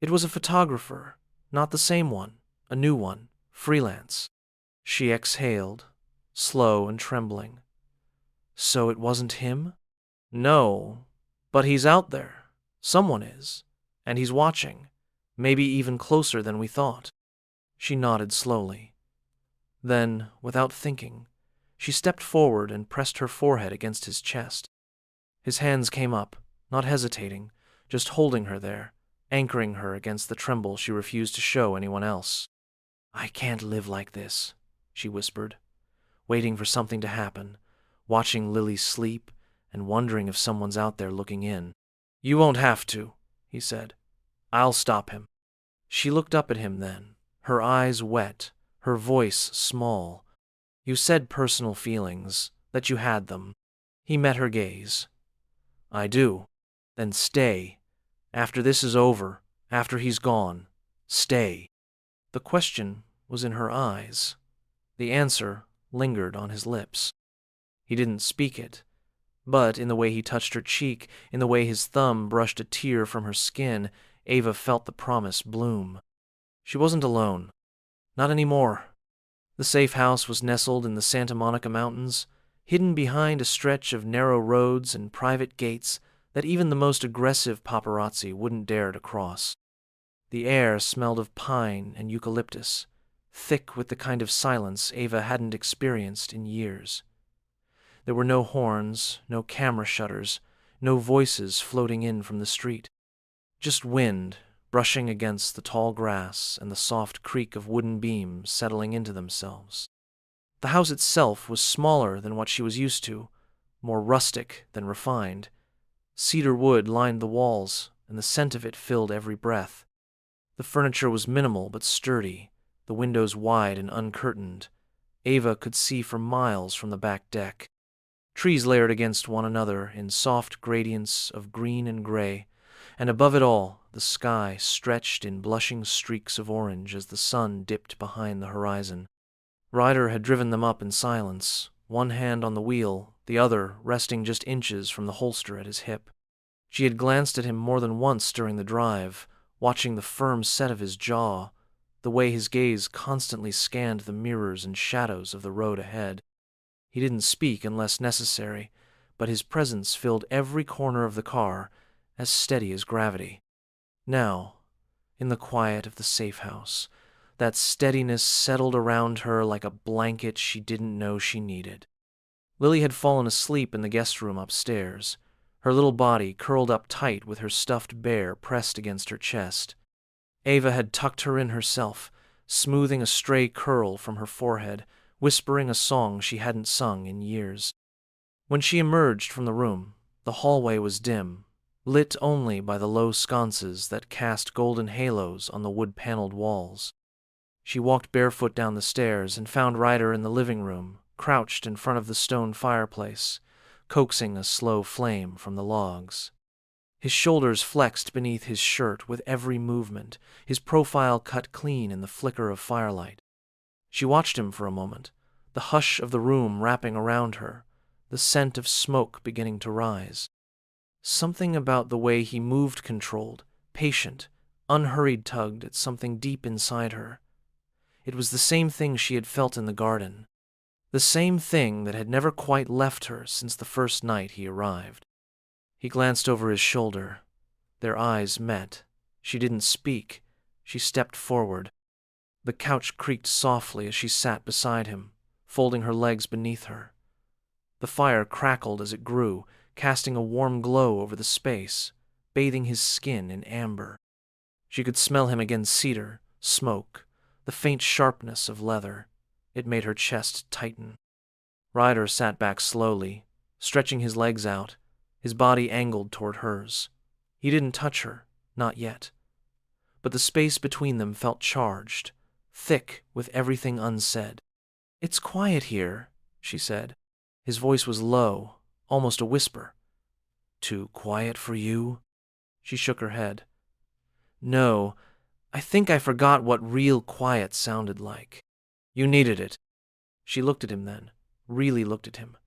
It was a photographer, not the same one, a new one, freelance. She exhaled, slow and trembling. "So it wasn't him?" "No, but he's out there. Someone is, and he's watching, maybe even closer than we thought." She nodded slowly. Then, without thinking, she stepped forward and pressed her forehead against his chest. His hands came up, not hesitating, just holding her there, anchoring her against the tremble she refused to show anyone else. "I can't live like this," she whispered, waiting for something to happen, watching Lily sleep and wondering if someone's out there looking in. "You won't have to," he said. "I'll stop him." She looked up at him then, her eyes wet, her voice small. "You said personal feelings, that you had them." He met her gaze. "I do. Then stay. After this is over, after he's gone, stay." The question was in her eyes. The answer lingered on his lips. He didn't speak it, but in the way he touched her cheek, in the way his thumb brushed a tear from her skin, Ava felt the promise bloom. She wasn't alone. Not anymore. The safe house was nestled in the Santa Monica Mountains, hidden behind a stretch of narrow roads and private gates that even the most aggressive paparazzi wouldn't dare to cross. The air smelled of pine and eucalyptus, thick with the kind of silence Ava hadn't experienced in years. There were no horns, no camera shutters, no voices floating in from the street. Just wind brushing against the tall grass and the soft creak of wooden beams settling into themselves. The house itself was smaller than what she was used to, more rustic than refined. Cedar wood lined the walls, and the scent of it filled every breath. The furniture was minimal but sturdy, the windows wide and uncurtained. Ava could see for miles from the back deck. Trees layered against one another in soft gradients of green and gray, and above it all, the sky stretched in blushing streaks of orange as the sun dipped behind the horizon. Ryder had driven them up in silence, one hand on the wheel, the other resting just inches from the holster at his hip. She had glanced at him more than once during the drive, watching the firm set of his jaw, the way his gaze constantly scanned the mirrors and shadows of the road ahead. He didn't speak unless necessary, but his presence filled every corner of the car, as steady as gravity. Now, in the quiet of the safe house, that steadiness settled around her like a blanket she didn't know she needed. Lily had fallen asleep in the guest room upstairs, her little body curled up tight with her stuffed bear pressed against her chest. Ava had tucked her in herself, smoothing a stray curl from her forehead, whispering a song she hadn't sung in years. When she emerged from the room, the hallway was dim, lit only by the low sconces that cast golden halos on the wood-paneled walls. She walked barefoot down the stairs and found Ryder in the living room, crouched in front of the stone fireplace, coaxing a slow flame from the logs. His shoulders flexed beneath his shirt with every movement, his profile cut clean in the flicker of firelight. She watched him for a moment, the hush of the room wrapping around her, the scent of smoke beginning to rise. Something about the way he moved controlled, patient, unhurried tugged at something deep inside her. It was the same thing she had felt in the garden, the same thing that had never quite left her since the first night he arrived. He glanced over his shoulder. Their eyes met. She didn't speak. She stepped forward. The couch creaked softly as she sat beside him, folding her legs beneath her. The fire crackled as it grew, casting a warm glow over the space, bathing his skin in amber. She could smell him against cedar, smoke, the faint sharpness of leather. It made her chest tighten. Ryder sat back slowly, stretching his legs out, his body angled toward hers. He didn't touch her, not yet. But the space between them felt charged, thick with everything unsaid. "It's quiet here," she said. His voice was low, almost a whisper. "Too quiet for you?" She shook her head. "No, I think I forgot what real quiet sounded like. You needed it." She looked at him then, really looked at him,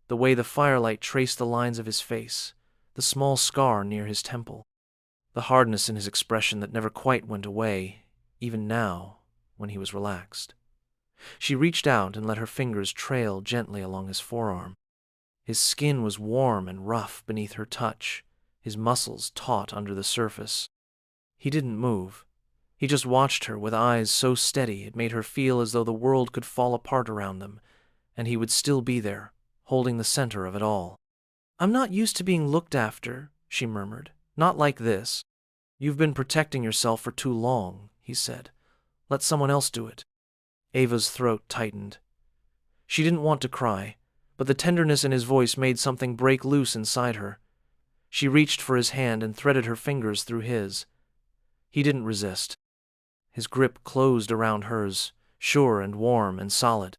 the way the firelight traced the lines of his face, the small scar near his temple, the hardness in his expression that never quite went away, even now, when he was relaxed. She reached out and let her fingers trail gently along his forearm. His skin was warm and rough beneath her touch, his muscles taut under the surface. He didn't move. He just watched her with eyes so steady it made her feel as though the world could fall apart around them, and he would still be there, holding the center of it all. "I'm not used to being looked after," she murmured. "Not like this." "You've been protecting yourself for too long," he said. "Let someone else do it." Ava's throat tightened. She didn't want to cry, but the tenderness in his voice made something break loose inside her. She reached for his hand and threaded her fingers through his. He didn't resist. His grip closed around hers, sure and warm and solid.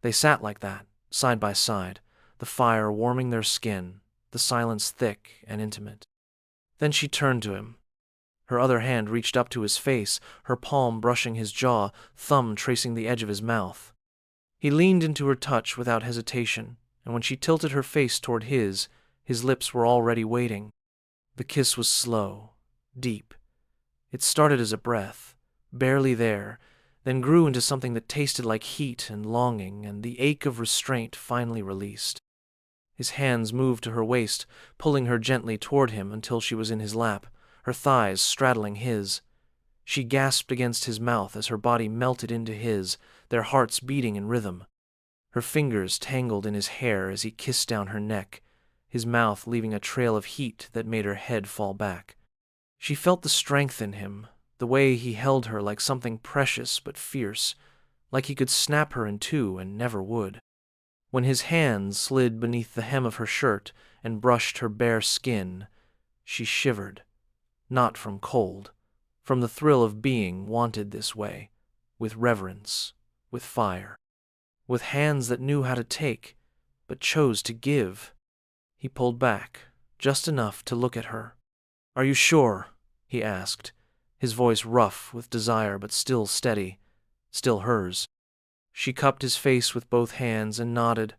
They sat like that, side by side, the fire warming their skin, the silence thick and intimate. Then she turned to him. Her other hand reached up to his face, her palm brushing his jaw, thumb tracing the edge of his mouth. He leaned into her touch without hesitation, and when she tilted her face toward his lips were already waiting. The kiss was slow, deep. It started as a breath, barely there, then grew into something that tasted like heat and longing, and the ache of restraint finally released. His hands moved to her waist, pulling her gently toward him until she was in his lap, her thighs straddling his. She gasped against his mouth as her body melted into his, their hearts beating in rhythm. Her fingers tangled in his hair as he kissed down her neck, his mouth leaving a trail of heat that made her head fall back. She felt the strength in him, the way he held her like something precious but fierce, like he could snap her in two and never would. When his hands slid beneath the hem of her shirt and brushed her bare skin, she shivered, not from cold, from the thrill of being wanted this way, with reverence, with fire, with hands that knew how to take, but chose to give. He pulled back, just enough to look at her. "Are you sure?" he asked, his voice rough with desire but still steady, still hers. She cupped his face with both hands and nodded.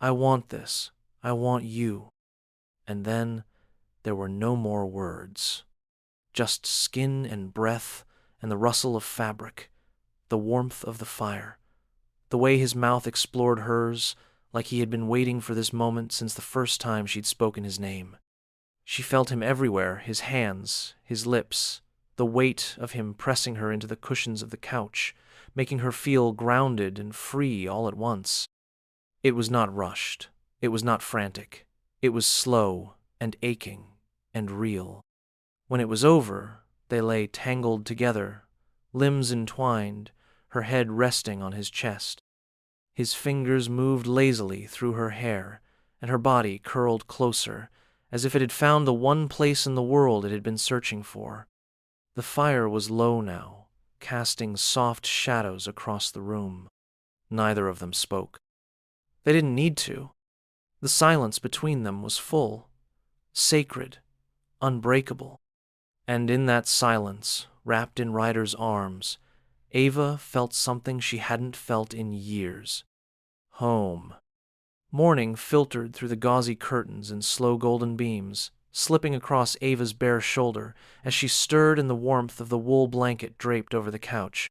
"I want this. I want you." And then there were no more words. Just skin and breath and the rustle of fabric, the warmth of the fire, the way his mouth explored hers like he had been waiting for this moment since the first time she'd spoken his name. She felt him everywhere, his hands, his lips, the weight of him pressing her into the cushions of the couch, making her feel grounded and free all at once. It was not rushed. It was not frantic. It was slow and aching and real. When it was over, they lay tangled together, limbs entwined, her head resting on his chest. His fingers moved lazily through her hair, and her body curled closer, as if it had found the one place in the world it had been searching for. The fire was low now, casting soft shadows across the room. Neither of them spoke. They didn't need to. The silence between them was full, sacred, unbreakable. And in that silence, wrapped in Ryder's arms, Ava felt something she hadn't felt in years. Home. Morning filtered through the gauzy curtains in slow golden beams, slipping across Ava's bare shoulder as she stirred in the warmth of the wool blanket draped over the couch.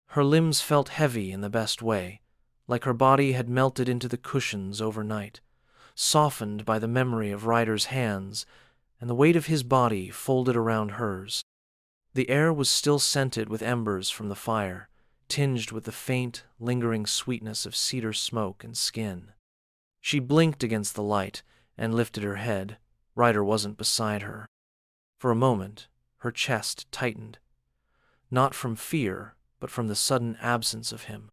Her limbs felt heavy in the best way, like her body had melted into the cushions overnight, softened by the memory of Ryder's hands and the weight of his body folded around hers. The air was still scented with embers from the fire, tinged with the faint, lingering sweetness of cedar smoke and skin. She blinked against the light and lifted her head. Ryder wasn't beside her. For a moment, her chest tightened, not from fear, but from the sudden absence of him.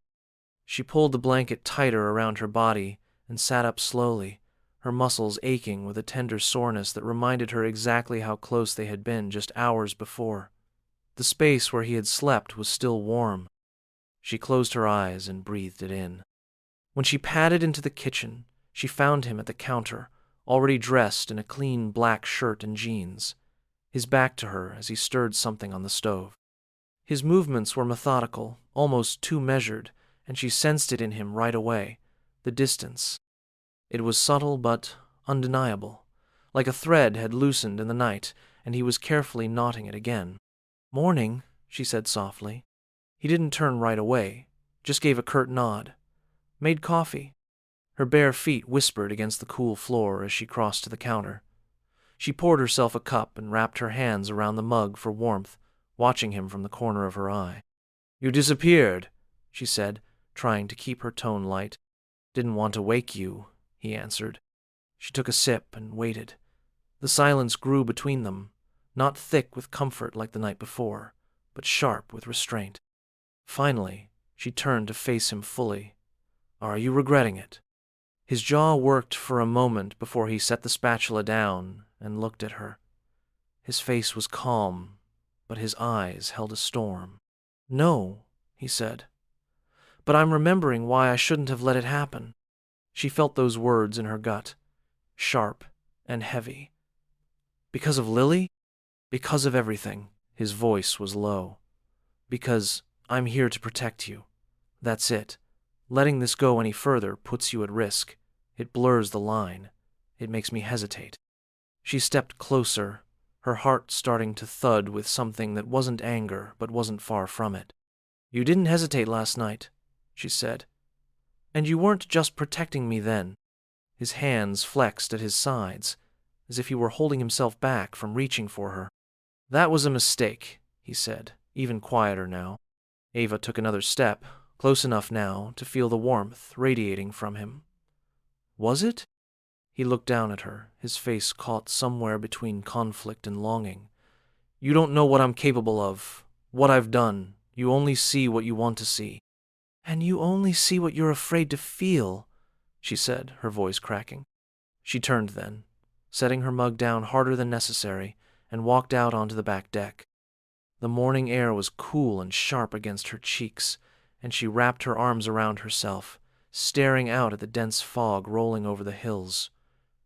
She pulled the blanket tighter around her body and sat up slowly, her muscles aching with a tender soreness that reminded her exactly how close they had been just hours before. The space where he had slept was still warm. She closed her eyes and breathed it in. When she padded into the kitchen, she found him at the counter, already dressed in a clean black shirt and jeans, his back to her as he stirred something on the stove. His movements were methodical, almost too measured, and she sensed it in him right away, the distance. It was subtle but undeniable, like a thread had loosened in the night, and he was carefully knotting it again. "Morning," she said softly. He didn't turn right away, just gave a curt nod. "Made coffee." Her bare feet whispered against the cool floor as she crossed to the counter. She poured herself a cup and wrapped her hands around the mug for warmth, watching him from the corner of her eye. "You disappeared," she said, trying to keep her tone light. "Didn't want to wake you," he answered. She took a sip and waited. The silence grew between them, not thick with comfort like the night before, but sharp with restraint. Finally, she turned to face him fully. "Are you regretting it?" His jaw worked for a moment before he set the spatula down and looked at her. His face was calm, but his eyes held a storm. "No," he said. "But I'm remembering why I shouldn't have let it happen." She felt those words in her gut, sharp and heavy. "Because of Lily?" "Because of everything." His voice was low. "Because I'm here to protect you. That's it. Letting this go any further puts you at risk. It blurs the line. It makes me hesitate." She stepped closer, her heart starting to thud with something that wasn't anger but wasn't far from it. "You didn't hesitate last night," she said. "And you weren't just protecting me then." His hands flexed at his sides, as if he were holding himself back from reaching for her. "That was a mistake," he said, even quieter now. Ava took another step, close enough now to feel the warmth radiating from him. "Was it?" He looked down at her, his face caught somewhere between conflict and longing. "You don't know what I'm capable of, what I've done. You only see what you want to see." "And you only see what you're afraid to feel," she said, her voice cracking. She turned then, setting her mug down harder than necessary, and walked out onto the back deck. The morning air was cool and sharp against her cheeks, and she wrapped her arms around herself, staring out at the dense fog rolling over the hills.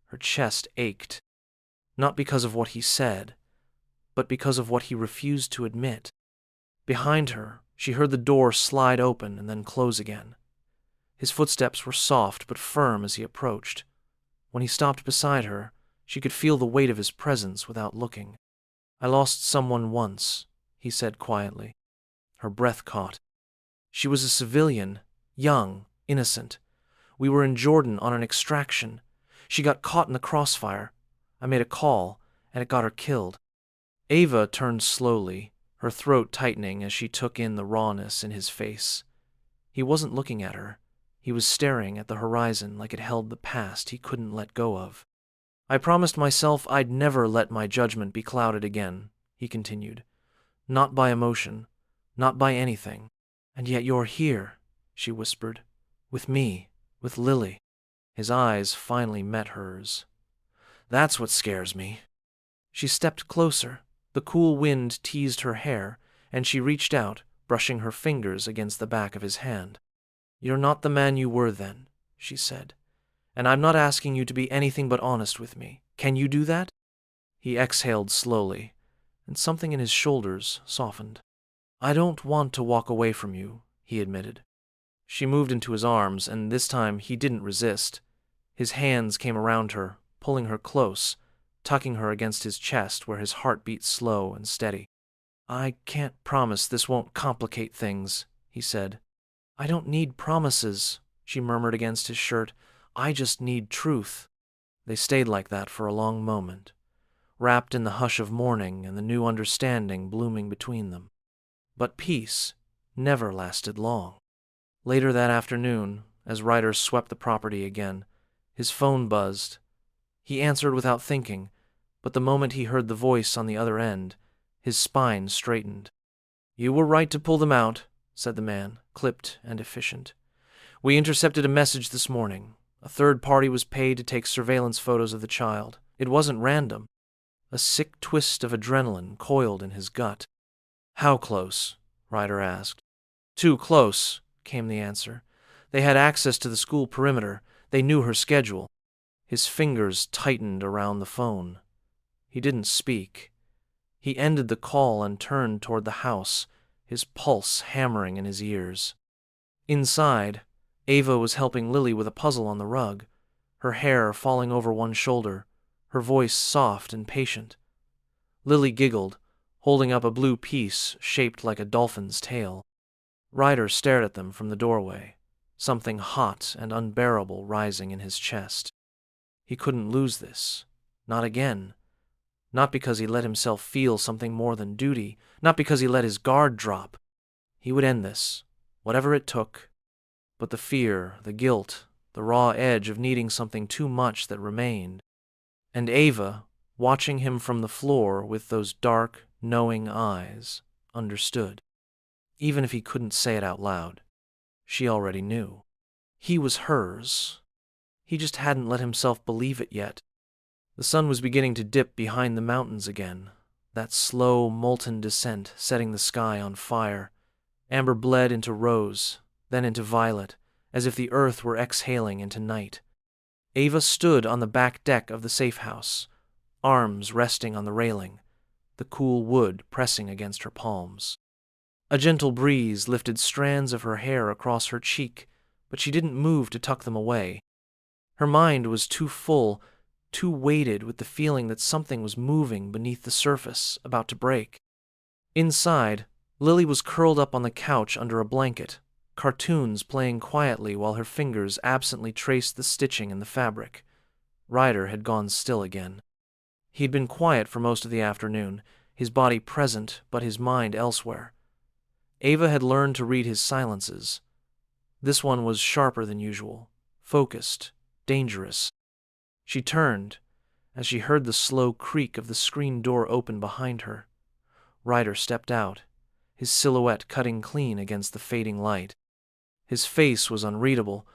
Her chest ached, not because of what he said, but because of what he refused to admit. Behind her, she heard the door slide open and then close again. His footsteps were soft but firm as he approached. When he stopped beside her, she could feel the weight of his presence without looking. "I lost someone once," he said quietly. Her breath caught. "She was a civilian, young, innocent. We were in Jordan on an extraction. She got caught in the crossfire. I made a call, and it got her killed." Ava turned slowly, her throat tightening as she took in the rawness in his face. He wasn't looking at her. He was staring at the horizon like it held the past he couldn't let go of. "I promised myself I'd never let my judgment be clouded again," he continued. "Not by emotion, not by anything. And yet you're here," she whispered. "With me, with Lily." His eyes finally met hers. "That's what scares me." She stepped closer. The cool wind teased her hair, and she reached out, brushing her fingers against the back of his hand. "You're not the man you were then," she said. "And I'm not asking you to be anything but honest with me. Can you do that?" He exhaled slowly, and something in his shoulders softened. "I don't want to walk away from you," he admitted. She moved into his arms, and this time he didn't resist. His hands came around her, pulling her close, tucking her against his chest where his heart beat slow and steady. "I can't promise this won't complicate things," he said. "I don't need promises," she murmured against his shirt. "I just need truth." They stayed like that for a long moment, wrapped in the hush of morning and the new understanding blooming between them. But peace never lasted long. Later that afternoon, as Ryder swept the property again, his phone buzzed. He answered without thinking, but the moment he heard the voice on the other end, his spine straightened. "You were right to pull them out," said the man, clipped and efficient. "We intercepted a message this morning. A third party was paid to take surveillance photos of the child. It wasn't random." A sick twist of adrenaline coiled in his gut. "How close?" Ryder asked. "Too close," came the answer. "They had access to the school perimeter. They knew her schedule." His fingers tightened around the phone. He didn't speak. He ended the call and turned toward the house, his pulse hammering in his ears. Inside, Ava was helping Lily with a puzzle on the rug, her hair falling over one shoulder, her voice soft and patient. Lily giggled, holding up a blue piece shaped like a dolphin's tail. Ryder stared at them from the doorway, something hot and unbearable rising in his chest. He couldn't lose this. Not again. Not because he let himself feel something more than duty, not because he let his guard drop. He would end this, whatever it took. But the fear, the guilt, the raw edge of needing something too much that remained. And Ava, watching him from the floor with those dark, knowing eyes, understood. Even if he couldn't say it out loud, she already knew. He was hers. He just hadn't let himself believe it yet. The sun was beginning to dip behind the mountains again, that slow, molten descent setting the sky on fire. Amber bled into rose, then into violet, as if the earth were exhaling into night. Ava stood on the back deck of the safe house, arms resting on the railing, the cool wood pressing against her palms. A gentle breeze lifted strands of her hair across her cheek, but she didn't move to tuck them away. Her mind was too full, too weighted with the feeling that something was moving beneath the surface, about to break. Inside, Lily was curled up on the couch under a blanket, cartoons playing quietly while her fingers absently traced the stitching in the fabric. Ryder had gone still again. He'd been quiet for most of the afternoon, his body present but his mind elsewhere. Ava had learned to read his silences. This one was sharper than usual, focused, dangerous. She turned as she heard the slow creak of the screen door open behind her. Ryder stepped out, his silhouette cutting clean against the fading light. His face was unreadable,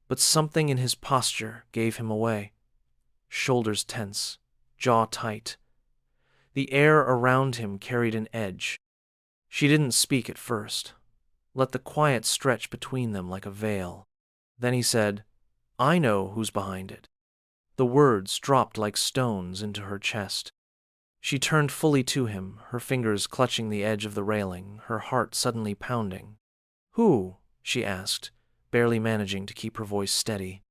but something in his posture gave him away. Shoulders tense, jaw tight. The air around him carried an edge. She didn't speak at first. Let the quiet stretch between them like a veil. Then he said, "I know who's behind it." The words dropped like stones into her chest. She turned fully to him, her fingers clutching the edge of the railing, her heart suddenly pounding. "Who?" she asked, barely managing to keep her voice steady.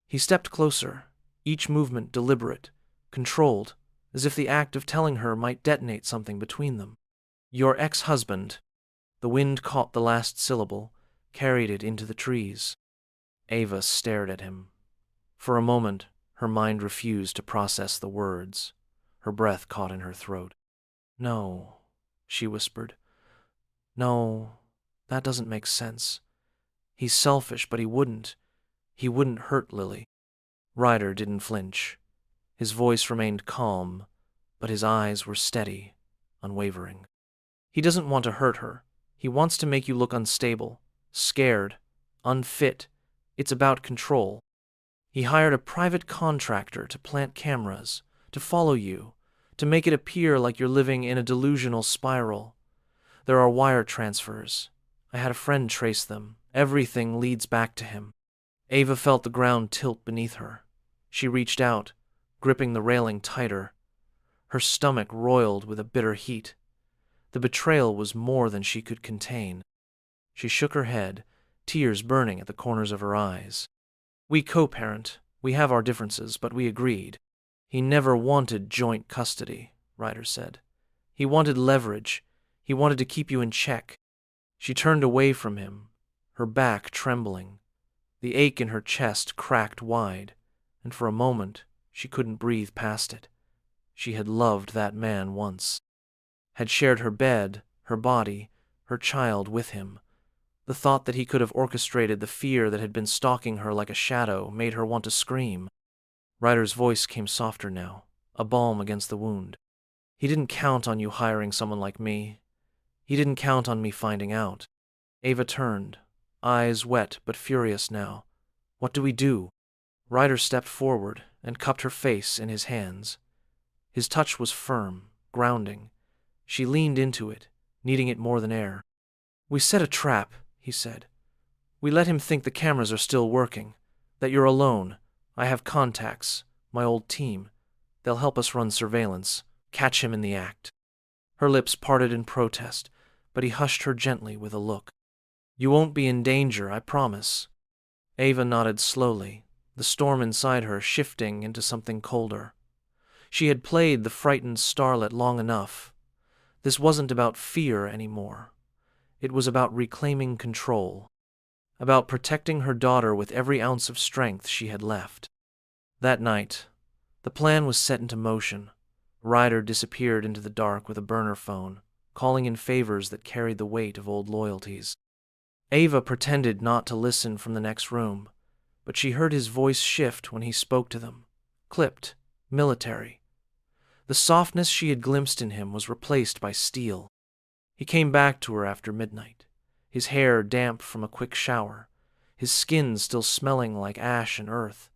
He stepped closer, each movement deliberate, controlled, as if the act of telling her might detonate something between them. "Your ex-husband." The wind caught the last syllable, carried it into the trees. Ava stared at him. For a moment, her mind refused to process the words. Her breath caught in her throat. "No," she whispered. "No, that doesn't make sense. He's selfish, but he wouldn't hurt Lily." Ryder didn't flinch. His voice remained calm, but his eyes were steady, unwavering. "He doesn't want to hurt her. He wants to make you look unstable, scared, unfit. It's about control. He hired a private contractor to plant cameras, to follow you, to make it appear like you're living in a delusional spiral. There are wire transfers. I had a friend trace them. Everything leads back to him." Ava felt the ground tilt beneath her. She reached out, gripping the railing tighter. Her stomach roiled with a bitter heat. The betrayal was more than she could contain. She shook her head, tears burning at the corners of her eyes. "We co-parent. We have our differences, but we agreed." "He never wanted joint custody," Ryder said. "He wanted leverage. He wanted to keep you in check." She turned away from him, her back trembling. The ache in her chest cracked wide, and for a moment she couldn't breathe past it. She had loved that man once, had shared her bed, her body, her child with him. The thought that he could have orchestrated the fear that had been stalking her like a shadow made her want to scream. Ryder's voice came softer now, a balm against the wound. "He didn't count on you hiring someone like me. He didn't count on me finding out." Ava turned, eyes wet but furious now. "What do we do?" Ryder stepped forward and cupped her face in his hands. His touch was firm, grounding. She leaned into it, needing it more than air. "We set a trap," he said. "We let him think the cameras are still working, that you're alone. I have contacts, my old team. They'll help us run surveillance, catch him in the act." Her lips parted in protest, but he hushed her gently with a look. "You won't be in danger, I promise." Ava nodded slowly, the storm inside her shifting into something colder. She had played the frightened Starlet long enough. This wasn't about fear anymore. It was about reclaiming control, about protecting her daughter with every ounce of strength she had left. That night, the plan was set into motion. Ryder disappeared into the dark with a burner phone, calling in favors that carried the weight of old loyalties. Ava pretended not to listen from the next room, but she heard his voice shift when he spoke to them, clipped, military. The softness she had glimpsed in him was replaced by steel. He came back to her after midnight, his hair damp from a quick shower, his skin still smelling like ash and earth.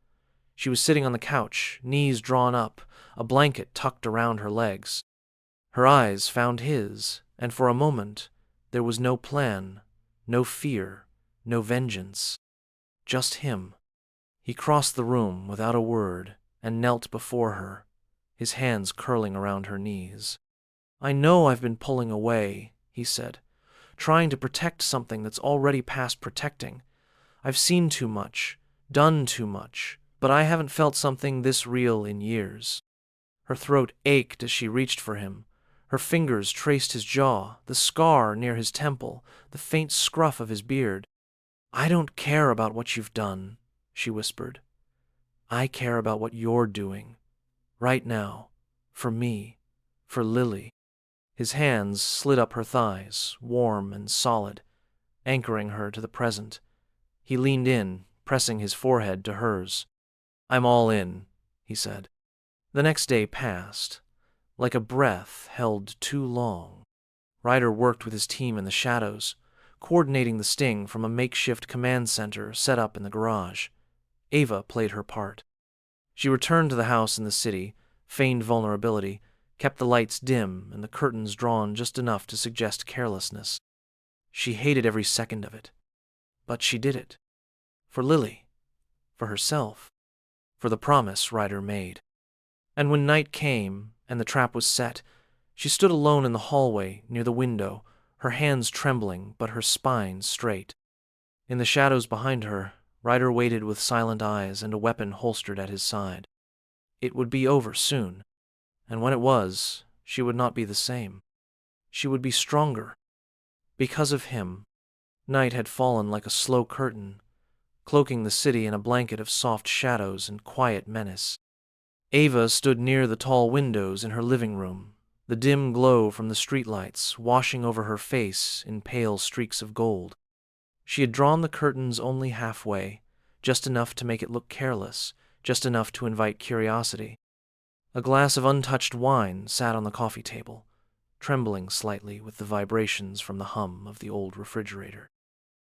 She was sitting on the couch, knees drawn up, a blanket tucked around her legs. Her eyes found his, and for a moment there was no plan, no fear, no vengeance. Just him. He crossed the room without a word and knelt before her, his hands curling around her knees. "I know I've been pulling away," he said, "trying to protect something that's already past protecting. I've seen too much, done too much, but I haven't felt something this real in years." Her throat ached as she reached for him. Her fingers traced his jaw, the scar near his temple, the faint scruff of his beard. "I don't care about what you've done," she whispered. "I care about what you're doing. Right now. For me. For Lily." His hands slid up her thighs, warm and solid, anchoring her to the present. He leaned in, pressing his forehead to hers. "I'm all in," he said. The next day passed, like a breath held too long. Ryder worked with his team in the shadows, coordinating the sting from a makeshift command center set up in the garage. Ava played her part. She returned to the house in the city, feigned vulnerability, kept the lights dim and the curtains drawn just enough to suggest carelessness. She hated every second of it. But she did it. For Lily. For herself. For the promise Ryder made. And when night came and the trap was set, she stood alone in the hallway near the window, her hands trembling but her spine straight. In the shadows behind her, Ryder waited with silent eyes and a weapon holstered at his side. It would be over soon, and when it was, she would not be the same. She would be stronger. Because of him, night had fallen like a slow curtain, cloaking the city in a blanket of soft shadows and quiet menace. Ava stood near the tall windows in her living room, the dim glow from the streetlights washing over her face in pale streaks of gold. She had drawn the curtains only halfway, just enough to make it look careless, just enough to invite curiosity. A glass of untouched wine sat on the coffee table, trembling slightly with the vibrations from the hum of the old refrigerator.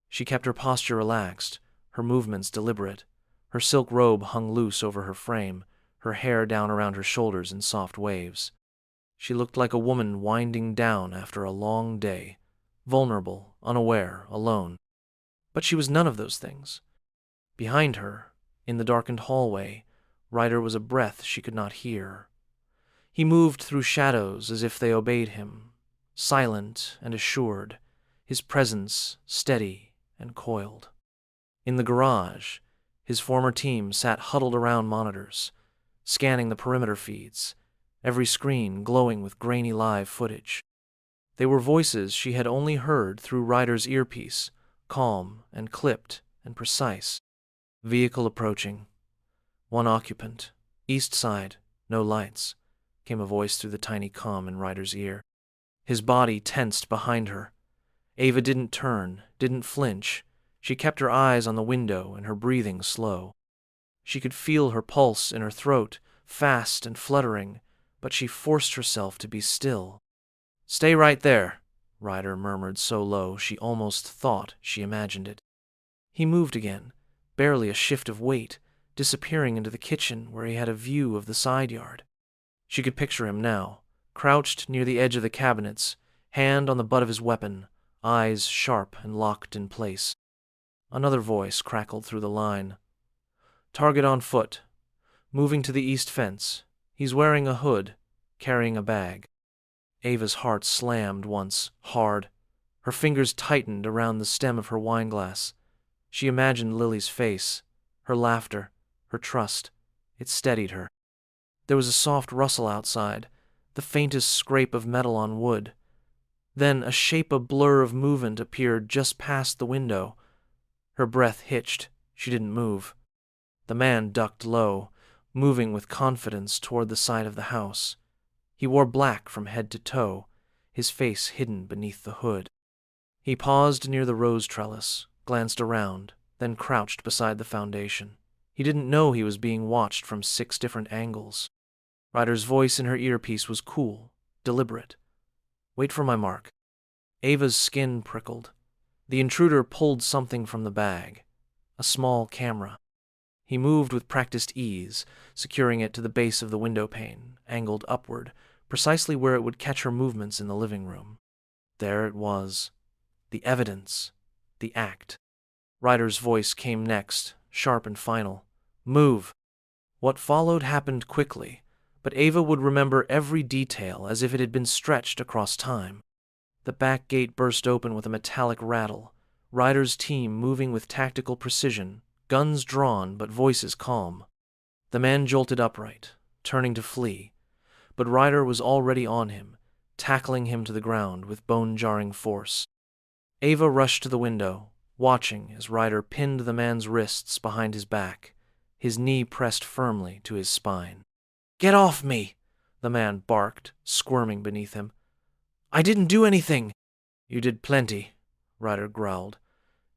She kept her posture relaxed, her movements deliberate. Her silk robe hung loose over her frame, her hair down around her shoulders in soft waves. She looked like a woman winding down after a long day, vulnerable, unaware, alone. But she was none of those things. Behind her, in the darkened hallway, Ryder was a breath she could not hear. He moved through shadows as if they obeyed him, silent and assured, his presence steady and coiled. In the garage, his former team sat huddled around monitors, scanning the perimeter feeds, every screen glowing with grainy live footage. They were voices she had only heard through Ryder's earpiece, calm and clipped and precise. Vehicle approaching. One occupant. East side. No lights, came a voice through the tiny comm in Ryder's ear. His body tensed behind her. Ava didn't turn, didn't flinch. She kept her eyes on the window and her breathing slow. She could feel her pulse in her throat, fast and fluttering, but she forced herself to be still. "Stay right there," Ryder murmured so low she almost thought she imagined it. He moved again, barely a shift of weight, disappearing into the kitchen where he had a view of the side yard. She could picture him now, crouched near the edge of the cabinets, hand on the butt of his weapon, eyes sharp and locked in place. Another voice crackled through the line. "Target on foot. Moving to the east fence. He's wearing a hood, carrying a bag." Ava's heart slammed once, hard. Her fingers tightened around the stem of her wineglass. She imagined Lily's face, her laughter, her trust. It steadied her. There was a soft rustle outside, the faintest scrape of metal on wood. Then a shape, a blur of movement appeared just past the window. Her breath hitched. She didn't move. The man ducked low, moving with confidence toward the side of the house. He wore black from head to toe, his face hidden beneath the hood. He paused near the rose trellis, glanced around, then crouched beside the foundation. He didn't know he was being watched from 6 different angles. Ryder's voice in her earpiece was cool, deliberate. "Wait for my mark." Ava's skin prickled. The intruder pulled something from the bag, a small camera. He moved with practiced ease, securing it to the base of the window pane, angled upward, precisely where it would catch her movements in the living room. There it was. The evidence. The act. Ryder's voice came next, sharp and final. "Move." What followed happened quickly, but Ava would remember every detail as if it had been stretched across time. The back gate burst open with a metallic rattle, Ryder's team moving with tactical precision, guns drawn but voices calm. The man jolted upright, turning to flee, but Ryder was already on him, tackling him to the ground with bone-jarring force. Ava rushed to the window, watching as Ryder pinned the man's wrists behind his back, his knee pressed firmly to his spine. "Get off me!" the man barked, squirming beneath him. "I didn't do anything." "You did plenty," Ryder growled.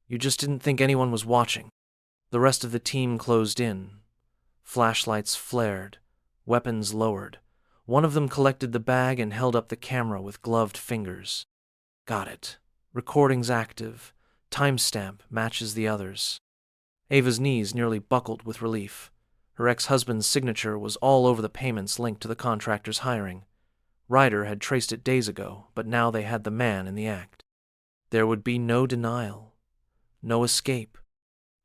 "You just didn't think anyone was watching." The rest of the team closed in. Flashlights flared, weapons lowered. One of them collected the bag and held up the camera with gloved fingers. "Got it. Recording's active. Timestamp matches the others." Ava's knees nearly buckled with relief. Her ex-husband's signature was all over the payments linked to the contractor's hiring. Ryder had traced it days ago, but now they had the man in the act. There would be no denial, no escape.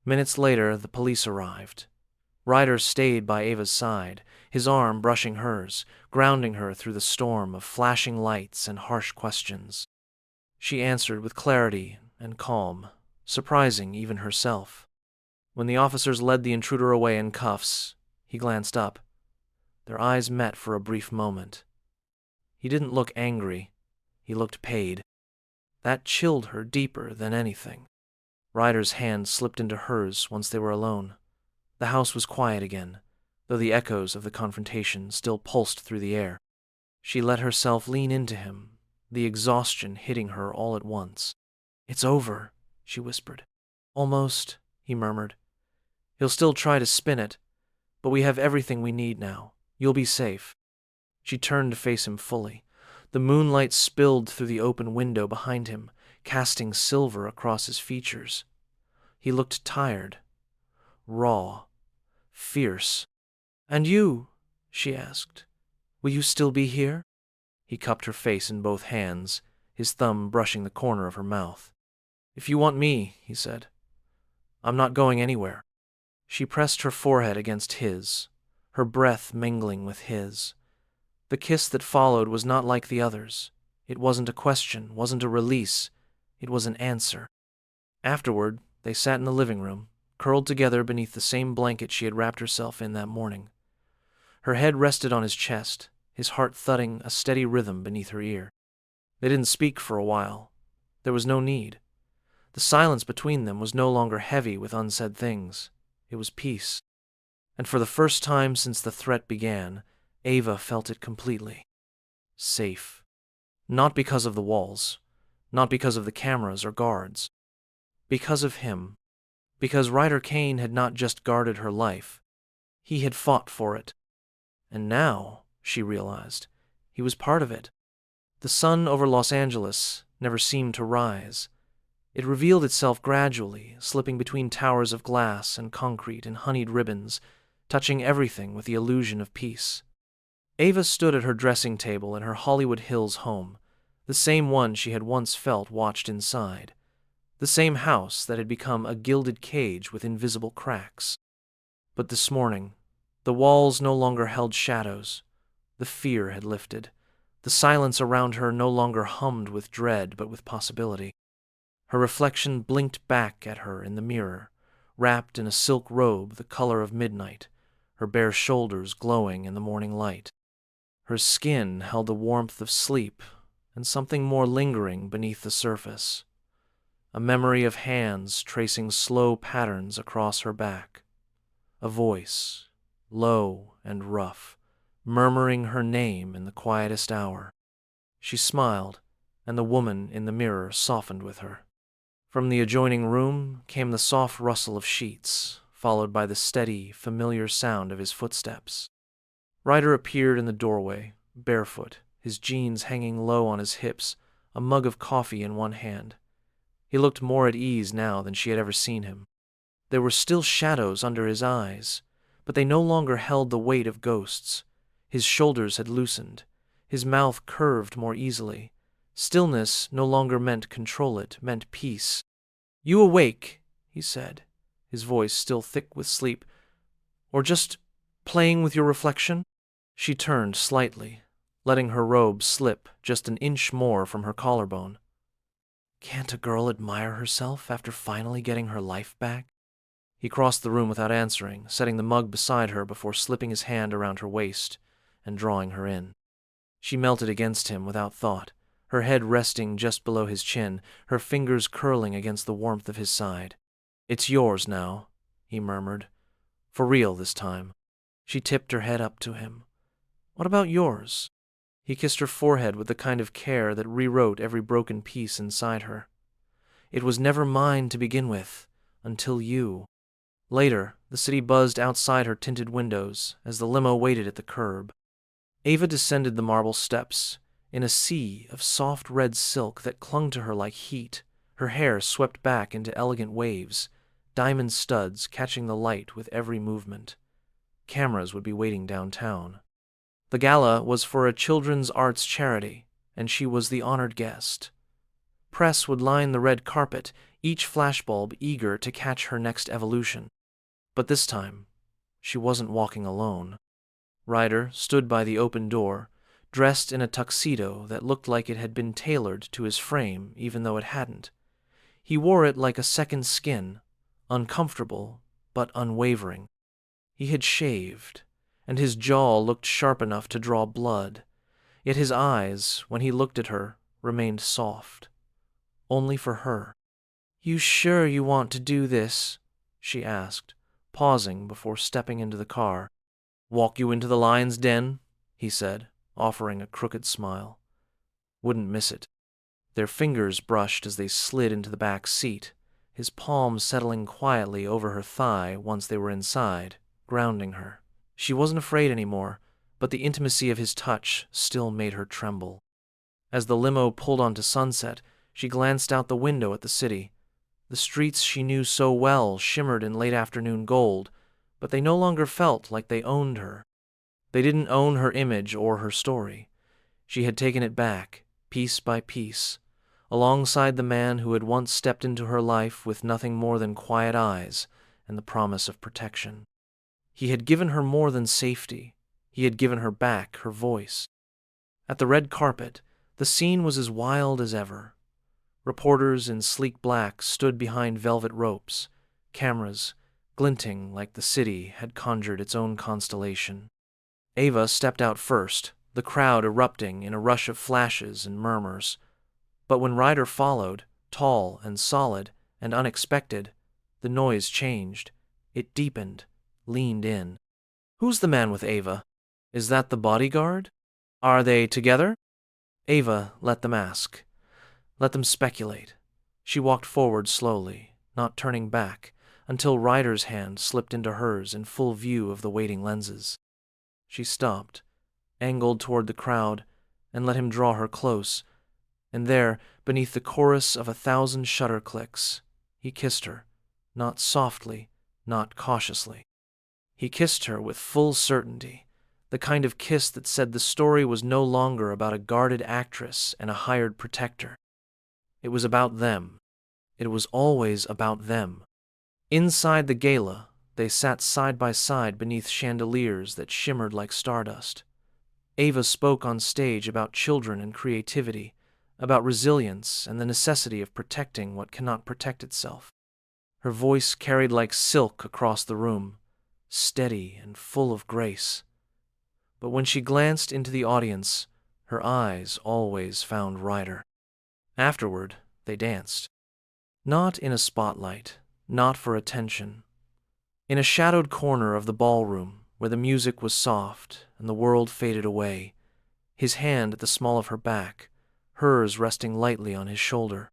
Minutes later, the police arrived. Ryder stayed by Ava's side, his arm brushing hers, grounding her through the storm of flashing lights and harsh questions. She answered with clarity and calm, surprising even herself. When the officers led the intruder away in cuffs, he glanced up. Their eyes met for a brief moment. He didn't look angry. He looked paid. That chilled her deeper than anything. Ryder's hand slipped into hers once they were alone. The house was quiet again, though the echoes of the confrontation still pulsed through the air. She let herself lean into him, the exhaustion hitting her all at once. "It's over," she whispered. "Almost," he murmured. "He'll still try to spin it, but we have everything we need now. You'll be safe." She turned to face him fully. The moonlight spilled through the open window behind him, casting silver across his features. He looked tired, raw, fierce. "And you?" she asked. "Will you still be here?" He cupped her face in both hands, his thumb brushing the corner of her mouth. "If you want me," he said, "I'm not going anywhere." She pressed her forehead against his, her breath mingling with his. The kiss that followed was not like the others. It wasn't a question, wasn't a release. It was an answer. Afterward, they sat in the living room, curled together beneath the same blanket she had wrapped herself in that morning. Her head rested on his chest, his heart thudding a steady rhythm beneath her ear. They didn't speak for a while. There was no need. The silence between them was no longer heavy with unsaid things. It was peace. And for the first time since the threat began, Ava felt it completely. Safe. Not because of the walls, not because of the cameras or guards. Because of him. Because Ryder Kane had not just guarded her life. He had fought for it. And now, she realized, he was part of it. The sun over Los Angeles never seemed to rise. It revealed itself gradually, slipping between towers of glass and concrete and honeyed ribbons, touching everything with the illusion of peace. Ava stood at her dressing table in her Hollywood Hills home, the same one she had once felt watched inside, the same house that had become a gilded cage with invisible cracks. But this morning, the walls no longer held shadows. The fear had lifted. The silence around her no longer hummed with dread but with possibility. Her reflection blinked back at her in the mirror, wrapped in a silk robe the color of midnight, her bare shoulders glowing in the morning light. Her skin held the warmth of sleep and something more lingering beneath the surface. A memory of hands tracing slow patterns across her back. A voice, low and rough, murmuring her name in the quietest hour. She smiled, and the woman in the mirror softened with her. From the adjoining room came the soft rustle of sheets, followed by the steady, familiar sound of his footsteps. Ryder appeared in the doorway, barefoot, his jeans hanging low on his hips, a mug of coffee in one hand. He looked more at ease now than she had ever seen him. There were still shadows under his eyes, but they no longer held the weight of ghosts. His shoulders had loosened. His mouth curved more easily. Stillness no longer meant control, it meant peace. "You awake?" he said, his voice still thick with sleep. "Or just playing with your reflection?" She turned slightly, letting her robe slip just an inch more from her collarbone. Can't a girl admire herself after finally getting her life back? He crossed the room without answering, setting the mug beside her before slipping his hand around her waist and drawing her in. She melted against him without thought, her head resting just below his chin, her fingers curling against the warmth of his side. "It's yours now," he murmured. "For real this time." She tipped her head up to him. "What about yours?" He kissed her forehead with the kind of care that rewrote every broken piece inside her. "It was never mine to begin with, until you." Later, the city buzzed outside her tinted windows as the limo waited at the curb. Ava descended the marble steps, in a sea of soft red silk that clung to her like heat, her hair swept back into elegant waves, diamond studs catching the light with every movement. Cameras would be waiting downtown. The gala was for a children's arts charity, and she was the honored guest. Press would line the red carpet, each flashbulb eager to catch her next evolution. But this time, she wasn't walking alone. Ryder stood by the open door, dressed in a tuxedo that looked like it had been tailored to his frame even though it hadn't. He wore it like a second skin, uncomfortable but unwavering. He had shaved, and his jaw looked sharp enough to draw blood, yet his eyes, when he looked at her, remained soft. Only for her. "You sure you want to do this?" she asked, pausing before stepping into the car. "Walk you into the lion's den?" he said, offering a crooked smile. Wouldn't miss it. Their fingers brushed as they slid into the back seat, his palm settling quietly over her thigh once they were inside, grounding her. She wasn't afraid anymore, but the intimacy of his touch still made her tremble. As the limo pulled onto Sunset, she glanced out the window at the city. The streets she knew so well shimmered in late afternoon gold, but they no longer felt like they owned her. They didn't own her image or her story. She had taken it back, piece by piece, alongside the man who had once stepped into her life with nothing more than quiet eyes and the promise of protection. He had given her more than safety. He had given her back her voice. At the red carpet, the scene was as wild as ever. Reporters in sleek black stood behind velvet ropes, cameras glinting like the city had conjured its own constellation. Ava stepped out first, the crowd erupting in a rush of flashes and murmurs. But when Ryder followed, tall and solid and unexpected, the noise changed. It deepened, leaned in. "Who's the man with Ava? Is that the bodyguard? Are they together?" Ava let them ask. Let them speculate. She walked forward slowly, not turning back, until Ryder's hand slipped into hers in full view of the waiting lenses. She stopped, angled toward the crowd, and let him draw her close. And there, beneath the chorus of 1,000 shutter clicks, he kissed her, not softly, not cautiously. He kissed her with full certainty, the kind of kiss that said the story was no longer about a guarded actress and a hired protector. It was about them. It was always about them. Inside the gala, they sat side by side beneath chandeliers that shimmered like stardust. Ava spoke on stage about children and creativity, about resilience and the necessity of protecting what cannot protect itself. Her voice carried like silk across the room, steady and full of grace. But when she glanced into the audience, her eyes always found Ryder. Afterward, they danced. Not in a spotlight, not for attention. In a shadowed corner of the ballroom, where the music was soft and the world faded away, his hand at the small of her back, hers resting lightly on his shoulder.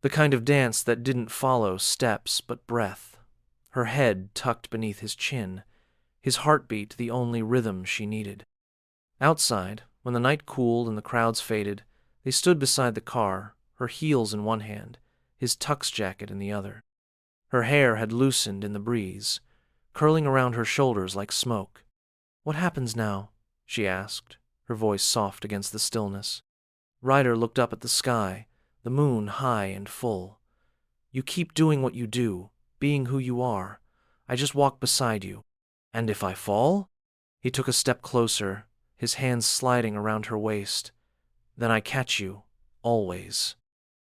The kind of dance that didn't follow steps but breath, her head tucked beneath his chin, his heartbeat the only rhythm she needed. Outside, when the night cooled and the crowds faded, they stood beside the car, her heels in one hand, his tux jacket in the other. Her hair had loosened in the breeze, curling around her shoulders like smoke. "What happens now?" she asked, her voice soft against the stillness. Ryder looked up at the sky, the moon high and full. "You keep doing what you do, being who you are. I just walk beside you. And if I fall?" He took a step closer, his hands sliding around her waist. "Then I catch you, always."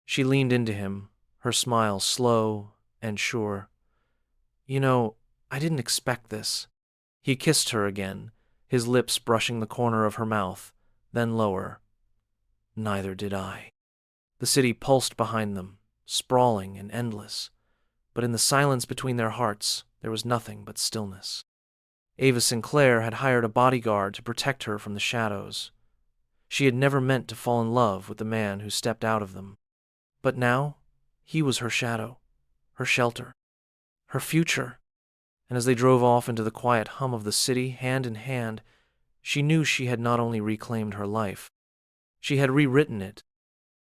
She leaned into him, her smile slow and sure. "You know, I didn't expect this." He kissed her again, his lips brushing the corner of her mouth, then lower. "Neither did I." The city pulsed behind them, sprawling and endless, but in the silence between their hearts there was nothing but stillness. Ava Sinclair had hired a bodyguard to protect her from the shadows. She had never meant to fall in love with the man who stepped out of them. But now, he was her shadow, her shelter, her future. And as they drove off into the quiet hum of the city, hand in hand, she knew she had not only reclaimed her life, she had rewritten it